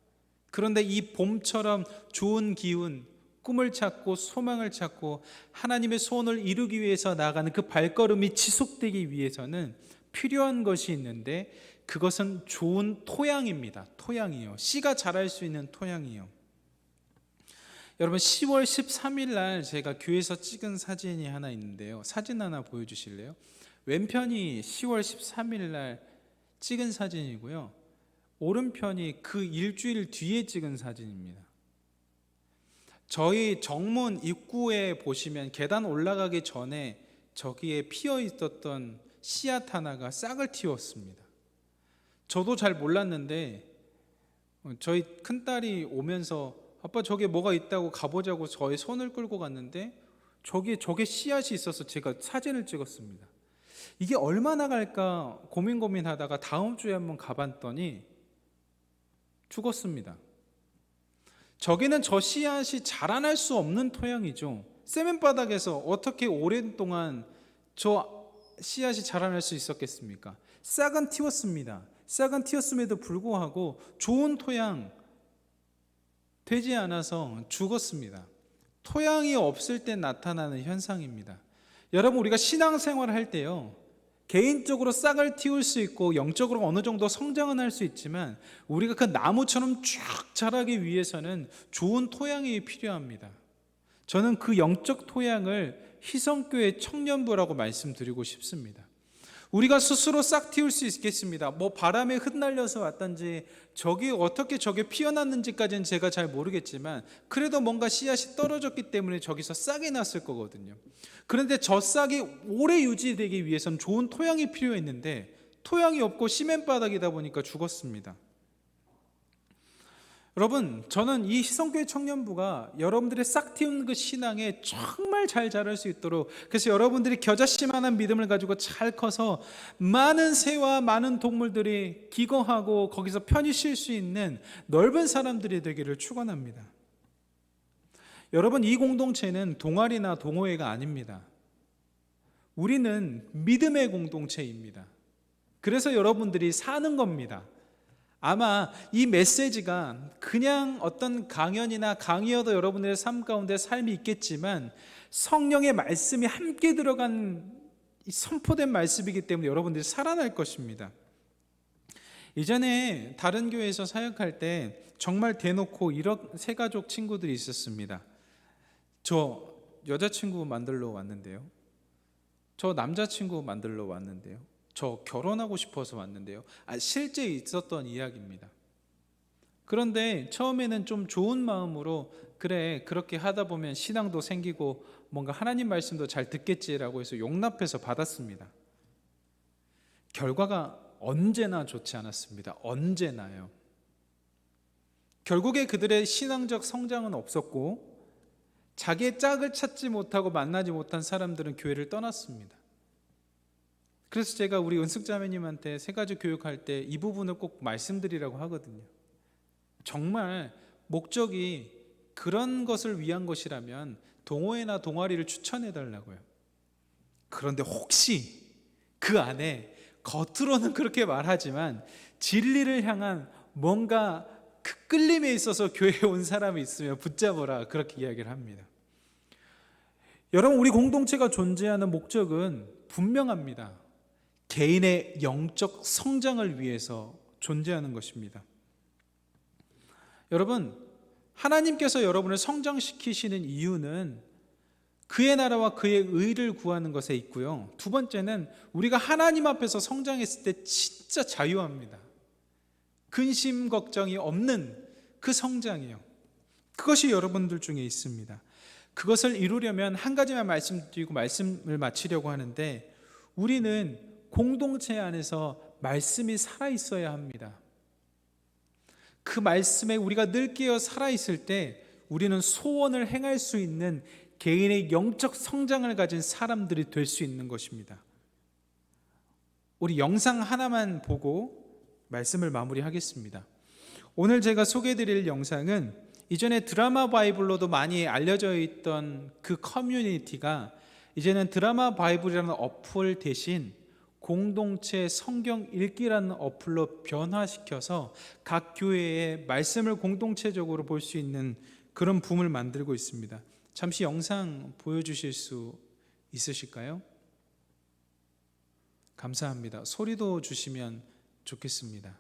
그런데 이 봄처럼 좋은 기운, 꿈을 찾고 소망을 찾고 하나님의 소원을 이루기 위해서 나아가는 그 발걸음이 지속되기 위해서는 필요한 것이 있는데, 그것은 좋은 토양입니다. 토양이요. 씨가 자랄 수 있는 토양이요. 여러분, 10월 13일 날 제가 교회에서 찍은 사진이 하나 있는데요. 사진 하나 보여주실래요? 왼편이 10월 13일 날 찍은 사진이고요, 오른편이 그 일주일 뒤에 찍은 사진입니다. 저희 정문 입구에 보시면 계단 올라가기 전에 저기에 피어 있었던 씨앗 하나가 싹을 틔웠습니다. 저도 잘 몰랐는데 저희 큰딸이 오면서 아빠 저게 뭐가 있다고 가보자고 저의 손을 끌고 갔는데 저게 씨앗이 있어서 제가 사진을 찍었습니다. 이게 얼마나 갈까 고민하다가 다음 주에 한번 가봤더니 죽었습니다. 저기는 저 씨앗이 자라날 수 없는 토양이죠. 세면바닥에서 어떻게 오랜 동안 저 씨앗이 자라날 수 있었겠습니까? 싹은 틔웠습니다. 싹은 틔웠음에도 불구하고 좋은 토양 되지 않아서 죽었습니다. 토양이 없을 때 나타나는 현상입니다. 여러분, 우리가 신앙생활을 할 때요, 개인적으로 싹을 틔울 수 있고 영적으로 어느 정도 성장은 할 수 있지만 우리가 그 나무처럼 쭉 자라기 위해서는 좋은 토양이 필요합니다. 저는 그 영적 토양을 희성교회 청년부라고 말씀드리고 싶습니다. 우리가 스스로 싹 틔울 수 있겠습니다. 뭐 바람에 흩날려서 왔던지 저기 어떻게 저게 피어났는지까지는 제가 잘 모르겠지만 그래도 뭔가 씨앗이 떨어졌기 때문에 저기서 싹이 났을 거거든요. 그런데 저 싹이 오래 유지되기 위해서는 좋은 토양이 필요했는데 토양이 없고 시멘바닥이다 보니까 죽었습니다. 여러분, 저는 이 희성교회 청년부가 여러분들의 싹 틔운 그 신앙에 정말 잘 자랄 수 있도록, 그래서 여러분들이 겨자씨만한 믿음을 가지고 잘 커서 많은 새와 많은 동물들이 기거하고 거기서 편히 쉴 수 있는 넓은 사람들이 되기를 축원합니다. 여러분, 이 공동체는 동아리나 동호회가 아닙니다. 우리는 믿음의 공동체입니다. 그래서 여러분들이 사는 겁니다. 아마 이 메시지가 그냥 어떤 강연이나 강의여도 여러분들의 삶 가운데 삶이 있겠지만 성령의 말씀이 함께 들어간 선포된 말씀이기 때문에 여러분들이 살아날 것입니다. 이전에 다른 교회에서 사역할 때 정말 대놓고 이런 세 가족 친구들이 있었습니다. 저 여자친구 만들러 왔는데요, 저 남자친구 만들러 왔는데요, 저 결혼하고 싶어서 왔는데요. 실제 있었던 이야기입니다. 그런데 처음에는 좀 좋은 마음으로 그래, 그렇게 하다 보면 신앙도 생기고 뭔가 하나님 말씀도 잘 듣겠지라고 해서 용납해서 받았습니다. 결과가 언제나 좋지 않았습니다. 언제나요. 결국에 그들의 신앙적 성장은 없었고 자기의 짝을 찾지 못하고 만나지 못한 사람들은 교회를 떠났습니다. 그래서 제가 우리 은숙자매님한테 세 가지 교육할 때 이 부분을 꼭 말씀드리라고 하거든요. 정말 목적이 그런 것을 위한 것이라면 동호회나 동아리를 추천해 달라고요. 그런데 혹시 그 안에 겉으로는 그렇게 말하지만 진리를 향한 뭔가 그 끌림에 있어서 교회에 온 사람이 있으면 붙잡아라, 그렇게 이야기를 합니다. 여러분, 우리 공동체가 존재하는 목적은 분명합니다. 개인의 영적 성장을 위해서 존재하는 것입니다. 여러분, 하나님께서 여러분을 성장시키시는 이유는 그의 나라와 그의 의를 구하는 것에 있고요. 두 번째는 우리가 하나님 앞에서 성장했을 때 진짜 자유합니다. 근심 걱정이 없는 그 성장이요. 그것이 여러분들 중에 있습니다. 그것을 이루려면 한 가지만 말씀드리고 말씀을 마치려고 하는데, 우리는 공동체 안에서 말씀이 살아있어야 합니다. 그 말씀에 우리가 늘 깨어 살아있을 때 우리는 소원을 행할 수 있는 개인의 영적 성장을 가진 사람들이 될 수 있는 것입니다. 우리 영상 하나만 보고 말씀을 마무리하겠습니다. 오늘 제가 소개해드릴 영상은 이전에 드라마 바이블로도 많이 알려져 있던 그 커뮤니티가 이제는 드라마 바이블이라는 어플 대신 공동체 성경 읽기라는 어플로 변화시켜서 각 교회의 말씀을 공동체적으로 볼 수 있는 그런 붐을 만들고 있습니다. 잠시 영상 보여주실 수 있으실까요? 감사합니다. 소리도 주시면 좋겠습니다.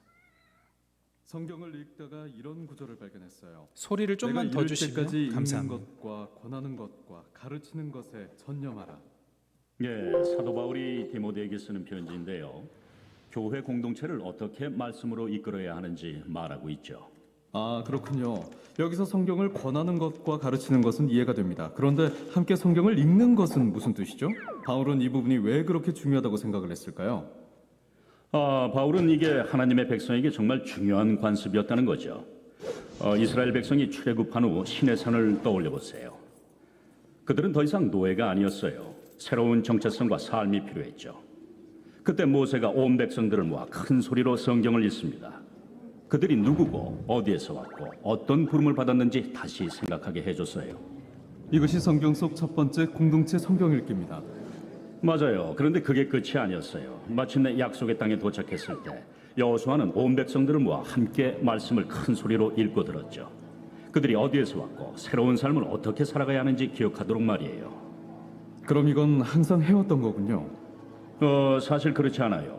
성경을 읽다가 이런 구절을 발견했어요. 소리를 좀만 내가 더 이룰 주시면 때까지 감사합니다. 읽는 것과 권하는 것과 가르치는 것에 전념하라. 예, 사도 바울이 디모데에게 쓰는 편지인데요. 교회 공동체를 어떻게 말씀으로 이끌어야 하는지 말하고 있죠. 아, 그렇군요. 여기서 성경을 권하는 것과 가르치는 것은 이해가 됩니다. 그런데 함께 성경을 읽는 것은 무슨 뜻이죠? 바울은 이 부분이 왜 그렇게 중요하다고 생각을 했을까요? 바울은 이게 하나님의 백성에게 정말 중요한 관습이었다는 거죠. 이스라엘 백성이 출애굽한 후 시내산을 떠올려 보세요. 그들은 더 이상 노예가 아니었어요. 새로운 정체성과 삶이 필요했죠. 그때 모세가 온 백성들을 모아 큰 소리로 성경을 읽습니다. 그들이 누구고 어디에서 왔고 어떤 부름을 받았는지 다시 생각하게 해줬어요. 이것이 성경 속 첫 번째 공동체 성경 읽기입니다. 맞아요. 그런데 그게 끝이 아니었어요. 마침내 약속의 땅에 도착했을 때 여호수아는 온 백성들을 모아 함께 말씀을 큰 소리로 읽고 들었죠. 그들이 어디에서 왔고 새로운 삶을 어떻게 살아가야 하는지 기억하도록 말이에요. 그럼 이건 항상 해왔던 거군요. 사실 그렇지 않아요.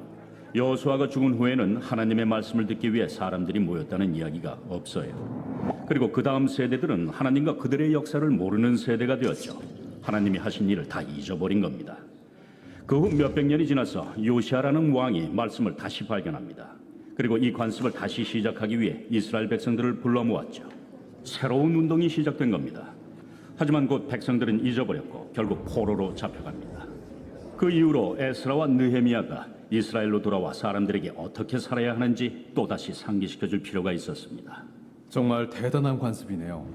여호수아가 죽은 후에는 하나님의 말씀을 듣기 위해 사람들이 모였다는 이야기가 없어요. 그리고 그 다음 세대들은 하나님과 그들의 역사를 모르는 세대가 되었죠. 하나님이 하신 일을 다 잊어버린 겁니다. 그 후 몇백 년이 지나서 요시아라는 왕이 말씀을 다시 발견합니다. 그리고 이 관습을 다시 시작하기 위해 이스라엘 백성들을 불러 모았죠. 새로운 운동이 시작된 겁니다. 하지만 곧 백성들은 잊어버렸고 결국 포로로 잡혀갑니다. 그 이후로 에스라와 느헤미야가 이스라엘로 돌아와 사람들에게 어떻게 살아야 하는지 또다시 상기시켜줄 필요가 있었습니다. 정말 대단한 관습이네요.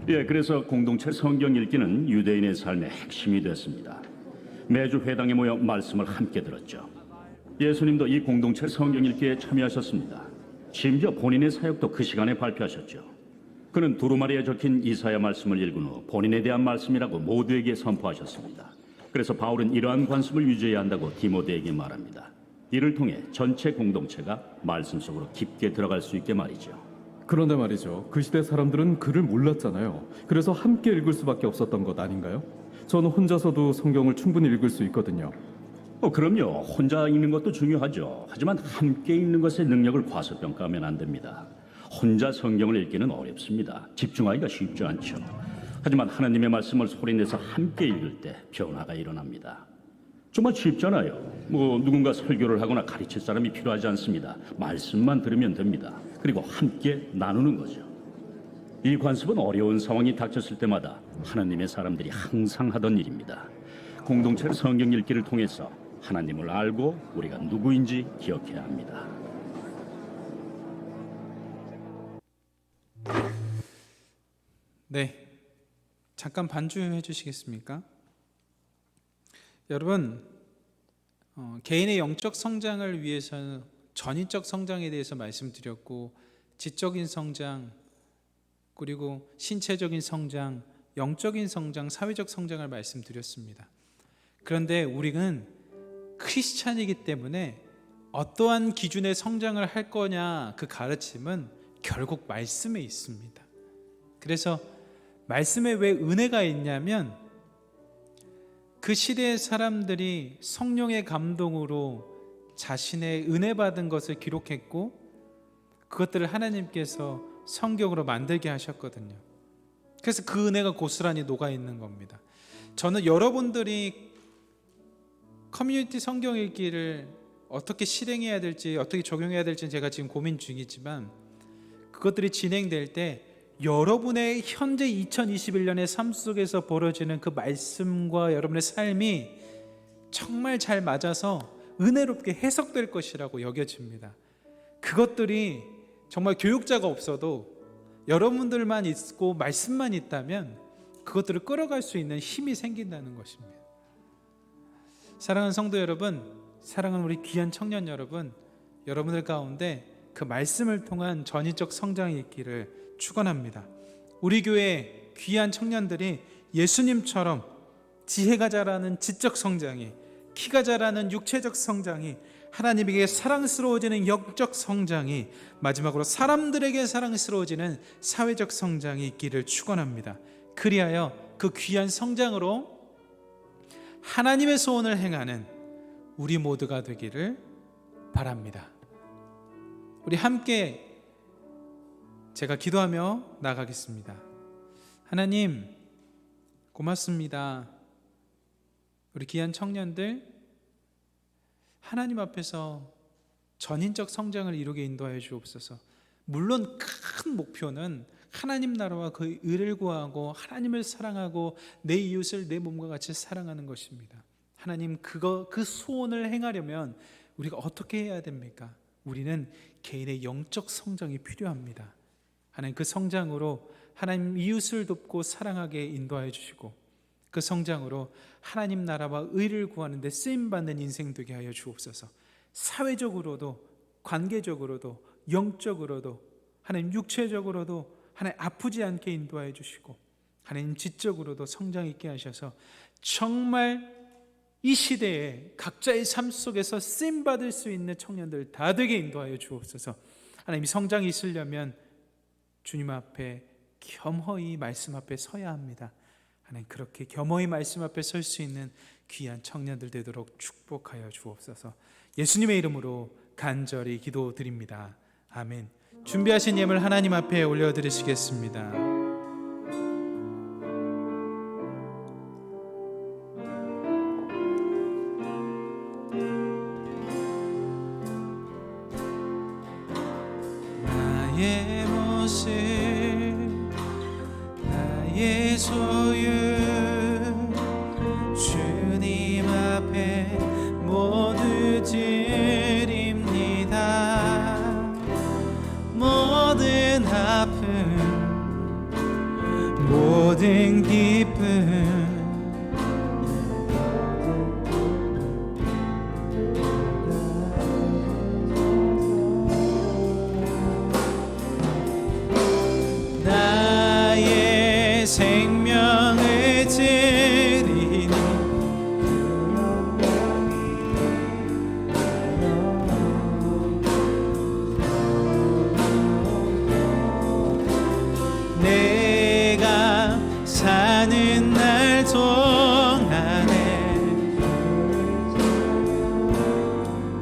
예, 그래서 공동체 성경 읽기는 유대인의 삶의 핵심이 됐습니다. 매주 회당에 모여 말씀을 함께 들었죠. 예수님도 이 공동체 성경 읽기에 참여하셨습니다. 심지어 본인의 사역도 그 시간에 발표하셨죠. 그는 두루마리에 적힌 이사야 말씀을 읽은 후 본인에 대한 말씀이라고 모두에게 선포하셨습니다. 그래서 바울은 이러한 관습을 유지해야 한다고 디모데에게 말합니다. 이를 통해 전체 공동체가 말씀 속으로 깊게 들어갈 수 있게 말이죠. 그런데 말이죠. 그 시대 사람들은 글을 몰랐잖아요. 그래서 함께 읽을 수밖에 없었던 것 아닌가요? 저는 혼자서도 성경을 충분히 읽을 수 있거든요. 그럼요. 혼자 읽는 것도 중요하죠. 하지만 함께 읽는 것의 능력을 과소평가하면 안 됩니다. 혼자 성경을 읽기는 어렵습니다. 집중하기가 쉽지 않죠. 하지만 하나님의 말씀을 소리내서 함께 읽을 때 변화가 일어납니다. 정말 쉽잖아요. 누군가 설교를 하거나 가르칠 사람이 필요하지 않습니다. 말씀만 들으면 됩니다. 그리고 함께 나누는 거죠. 이 관습은 어려운 상황이 닥쳤을 때마다 하나님의 사람들이 항상 하던 일입니다. 공동체 성경 읽기를 통해서 하나님을 알고 우리가 누구인지 기억해야 합니다. 네, 잠깐 반주해 주시겠습니까? 여러분, 개인의 영적 성장을 위해서 전인적 성장에 대해서 말씀드렸고, 지적인 성장, 그리고 신체적인 성장, 영적인 성장, 사회적 성장을 말씀드렸습니다. 그런데 우리는 크리스찬이기 때문에 어떠한 기준의 성장을 할 거냐, 그 가르침은 결국 말씀에 있습니다. 그래서 말씀에 왜 은혜가 있냐면, 그 시대의 사람들이 성령의 감동으로 자신의 은혜 받은 것을 기록했고, 그것들을 하나님께서 성경으로 만들게 하셨거든요. 그래서 그 은혜가 고스란히 녹아 있는 겁니다. 저는 여러분들이 커뮤니티 성경 읽기를 어떻게 실행해야 될지, 어떻게 적용해야 될지 제가 지금 고민 중이지만, 그것들이 진행될 때 여러분의 현재 2021년의 삶 속에서 벌어지는 그 말씀과 여러분의 삶이 정말 잘 맞아서 은혜롭게 해석될 것이라고 여겨집니다. 그것들이 정말 교육자가 없어도 여러분들만 있고 말씀만 있다면 그것들을 끌어갈 수 있는 힘이 생긴다는 것입니다. 사랑하는 성도 여러분, 사랑하는 우리 귀한 청년 여러분, 여러분들 가운데 그 말씀을 통한 전인적 성장이 있기를 축원합니다. 우리 교회 귀한 청년들이 예수님처럼 지혜가 자라는 지적 성장이, 키가 자라는 육체적 성장이, 하나님에게 사랑스러워지는 영적 성장이, 마지막으로 사람들에게 사랑스러워지는 사회적 성장이 있기를 축원합니다. 그리하여 그 귀한 성장으로 하나님의 소원을 행하는 우리 모두가 되기를 바랍니다. 우리 함께 제가 기도하며 나가겠습니다. 하나님, 고맙습니다. 우리 귀한 청년들 하나님 앞에서 전인적 성장을 이루게 인도하여 주옵소서. 물론 큰 목표는 하나님 나라와 그 의를 구하고 하나님을 사랑하고 내 이웃을 내 몸과 같이 사랑하는 것입니다. 하나님, 그 소원을 행하려면 우리가 어떻게 해야 됩니까? 우리는 개인의 영적 성장이 필요합니다. 하나님, 그 성장으로 하나님 이웃을 돕고 사랑하게 인도하여 주시고, 그 성장으로 하나님 나라와 의를 구하는 데 쓰임받는 인생 되게 하여 주옵소서. 사회적으로도 관계적으로도 영적으로도 하나님 육체적으로도 하나님 아프지 않게 인도하여 주시고 하나님 지적으로도 성장 있게 하셔서 정말 이 시대에 각자의 삶 속에서 쓰임받을 수 있는 청년들 다 되게 인도하여 주옵소서. 하나님 성장이 있으려면 주님 앞에 겸허히 말씀 앞에 서야 합니다. 하나님 그렇게 겸허히 말씀 앞에 설 수 있는 귀한 청년들 되도록 축복하여 주옵소서. 예수님의 이름으로 간절히 기도드립니다. 아멘. 준비하신 예물 하나님 앞에 올려드리시겠습니다. 나의 모습 나의 소유 주님 앞에 모두 드립니다. 모든 아픔 모든 기쁨 나의 생명을 드리니 내가 사는 날 동안에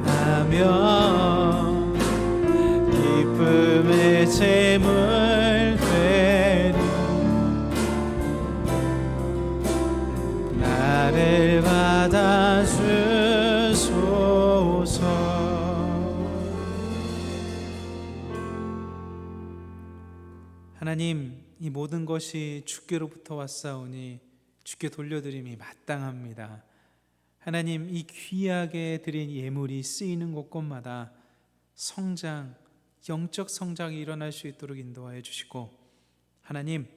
하며 기쁨의 재물 되리 나를 받아주소서. 하나님, 이 모든 것이 주께로부터 왔사오니 주께 돌려드림이 마땅합니다. 하나님, 이 귀하게 드린 예물이 쓰이는 곳곳마다 성장, 영적 성장이 일어날 수 있도록 인도하여 주시고, 하나님,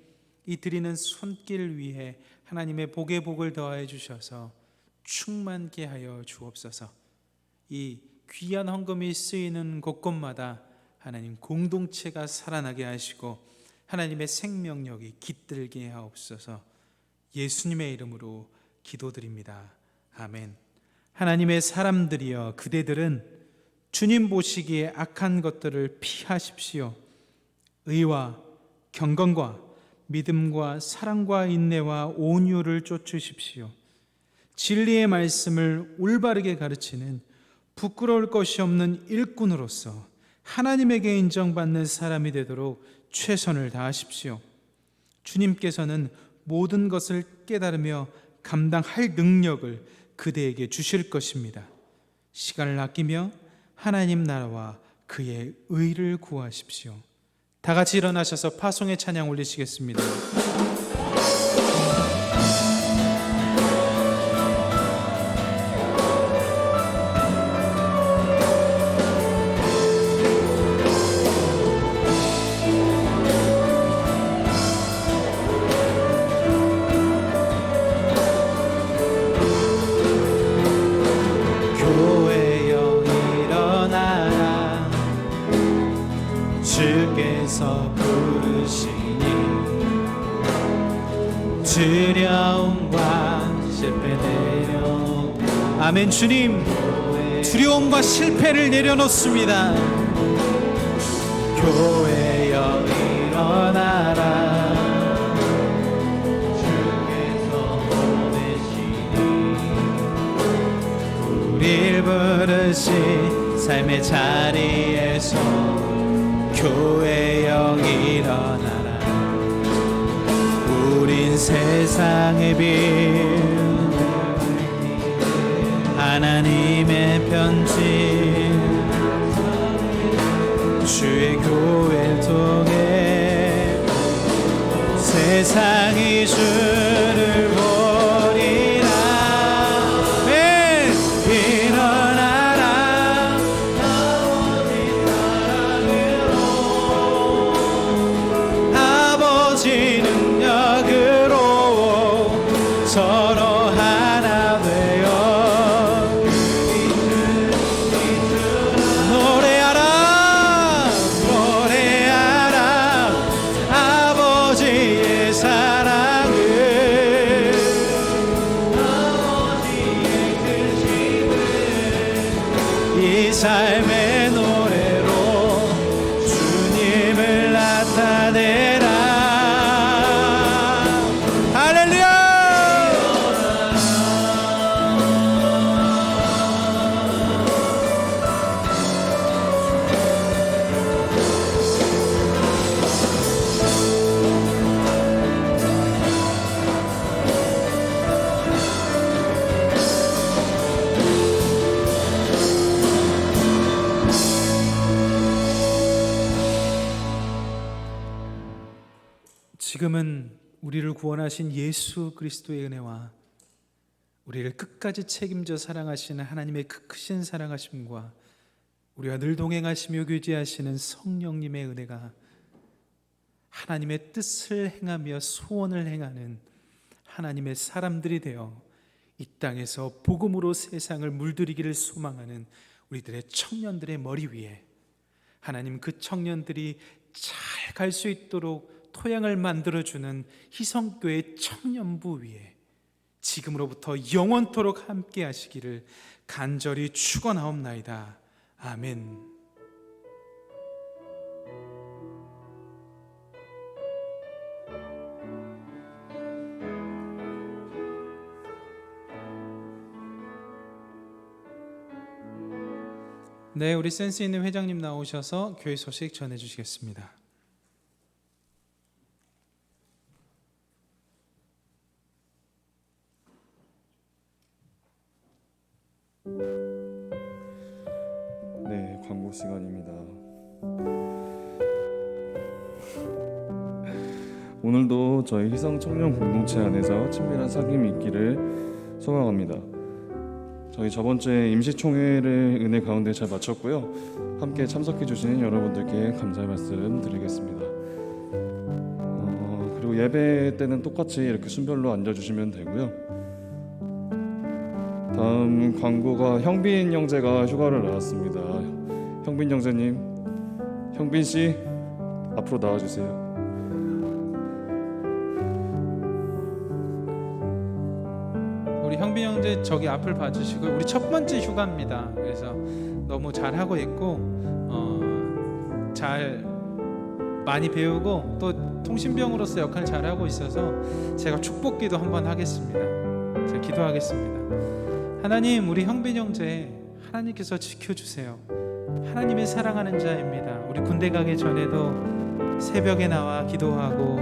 이 드리는 손길 위에 하나님의 복의 복을 더하여 주셔서 충만케 하여 주옵소서. 이 귀한 헌금이 쓰이는 곳곳마다 하나님 공동체가 살아나게 하시고 하나님의 생명력이 깃들게 하옵소서. 예수님의 이름으로 기도드립니다. 아멘. 하나님의 사람들이여, 그대들은 주님 보시기에 악한 것들을 피하십시오. 의와 경건과 믿음과 사랑과 인내와 온유를 쫓으십시오. 진리의 말씀을 올바르게 가르치는 부끄러울 것이 없는 일꾼으로서 하나님에게 인정받는 사람이 되도록 최선을 다하십시오. 주님께서는 모든 것을 깨달으며 감당할 능력을 그대에게 주실 것입니다. 시간을 아끼며 하나님 나라와 그의 의를 구하십시오. 다 같이 일어나셔서 파송의 찬양 올리시겠습니다. 교회여 일어나라, 주께서 부르시니 두려움과 실패 내려. 아멘. 주님, 두려움과 실패를 내려놓습니다. 교회여 일어나라, 주께서 보내시니 우릴 부르신 삶의 자리에서 교회여 일어나라. 우린 세상의 빛, 하나님의 편지, 주의 교회를 통해 세상이 주를 보리라. 일어나라, 아버지 능력으로 서로 하나 되어 삶의 노래로 주님을 나타내라. 할렐루야. 지금은 우리를 구원하신 예수 그리스도의 은혜와 우리를 끝까지 책임져 사랑하시는 하나님의 그 크신 사랑하심과 우리와 늘 동행하시며 교제하시는 성령님의 은혜가 하나님의 뜻을 행하며 소원을 행하는 하나님의 사람들이 되어 이 땅에서 복음으로 세상을 물들이기를 소망하는 우리들의 청년들의 머리 위에 하나님 그 청년들이 잘 갈 수 있도록 토양을 만들어주는 희성교회 청년부 위에 지금으로부터 영원토록 함께 하시기를 간절히 축원하옵나이다. 아멘. 네, 우리 센스 있는 회장님 나오셔서 교회 소식 전해주시겠습니다. 네, 광고 시간입니다. 오늘도 저희 희성 청년 공동체 안에서 친밀한 사귐이 있기를 소망합니다. 저희 저번 주에 임시총회를 은혜 가운데 잘 마쳤고요. 함께 참석해 주신 여러분들께 감사의 말씀 드리겠습니다. 그리고 예배 때는 똑같이 이렇게 순별로 앉아주시면 되고요. 다음 광고가 형빈 형제가 휴가를 나왔습니다. 형빈 형제님, 형빈 씨 앞으로 나와주세요. 우리 형빈 형제 저기 앞을 봐주시고요. 우리 첫 번째 휴가입니다. 그래서 너무 잘하고 있고 잘 많이 배우고 또 통신병으로서 역할을 잘하고 있어서 제가 축복기도 한번 하겠습니다. 제가 기도하겠습니다. 하나님, 우리 형빈 형제 하나님께서 지켜주세요. 하나님의 사랑하는 자입니다. 우리 군대 가기 전에도 새벽에 나와 기도하고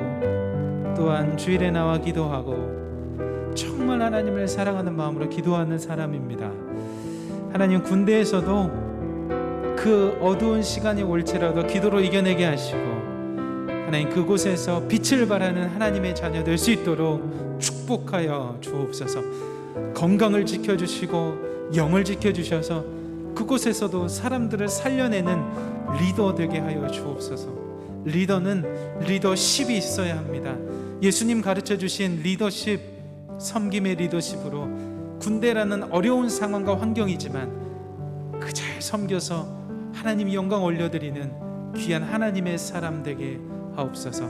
또한 주일에 나와 기도하고 정말 하나님을 사랑하는 마음으로 기도하는 사람입니다. 하나님, 군대에서도 그 어두운 시간이 올지라도 기도로 이겨내게 하시고 하나님 그곳에서 빛을 발하는 하나님의 자녀 될 수 있도록 축복하여 주옵소서. 건강을 지켜주시고 영을 지켜주셔서 그곳에서도 사람들을 살려내는 리더 되게 하여 주옵소서. 리더는 리더십이 있어야 합니다. 예수님 가르쳐주신 리더십, 섬김의 리더십으로 군대라는 어려운 상황과 환경이지만 그 잘 섬겨서 하나님 영광 올려드리는 귀한 하나님의 사람 되게 하옵소서.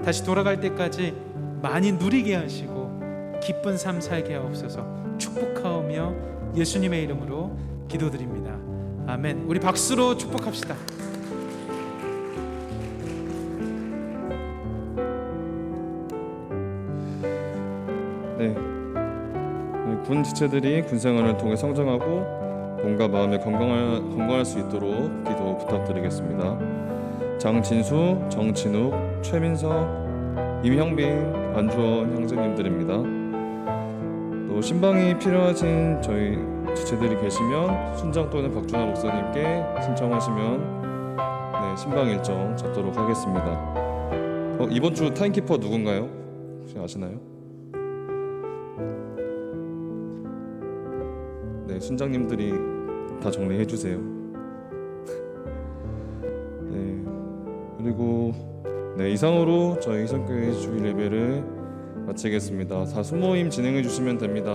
다시 돌아갈 때까지 많이 누리게 하시고 기쁜 삶 살게 하옵소서. 축복하오며 예수님의 이름으로 기도드립니다. 아멘. 우리 박수로 축복합시다. 네, 군 지체들이 군 생활을 통해 성장하고 몸과 마음이 건강할 수 있도록 기도 부탁드리겠습니다. 장진수, 정진욱, 최민석, 임형빈, 안주원 형제님들입니다. 또 신방이 필요하신 저희 지체들이 계시면 순장 또는 박준하 목사님께 신청하시면 신방 일정 잡도록 하겠습니다. 이번 주 타임키퍼 누군가요? 혹시 아시나요? 네, 순장님들이 다 정리해 주세요. 네, 그리고 이상으로 저희 희성교회 주일 예배를 마치겠습니다. 다 소모임 진행해 주시면 됩니다.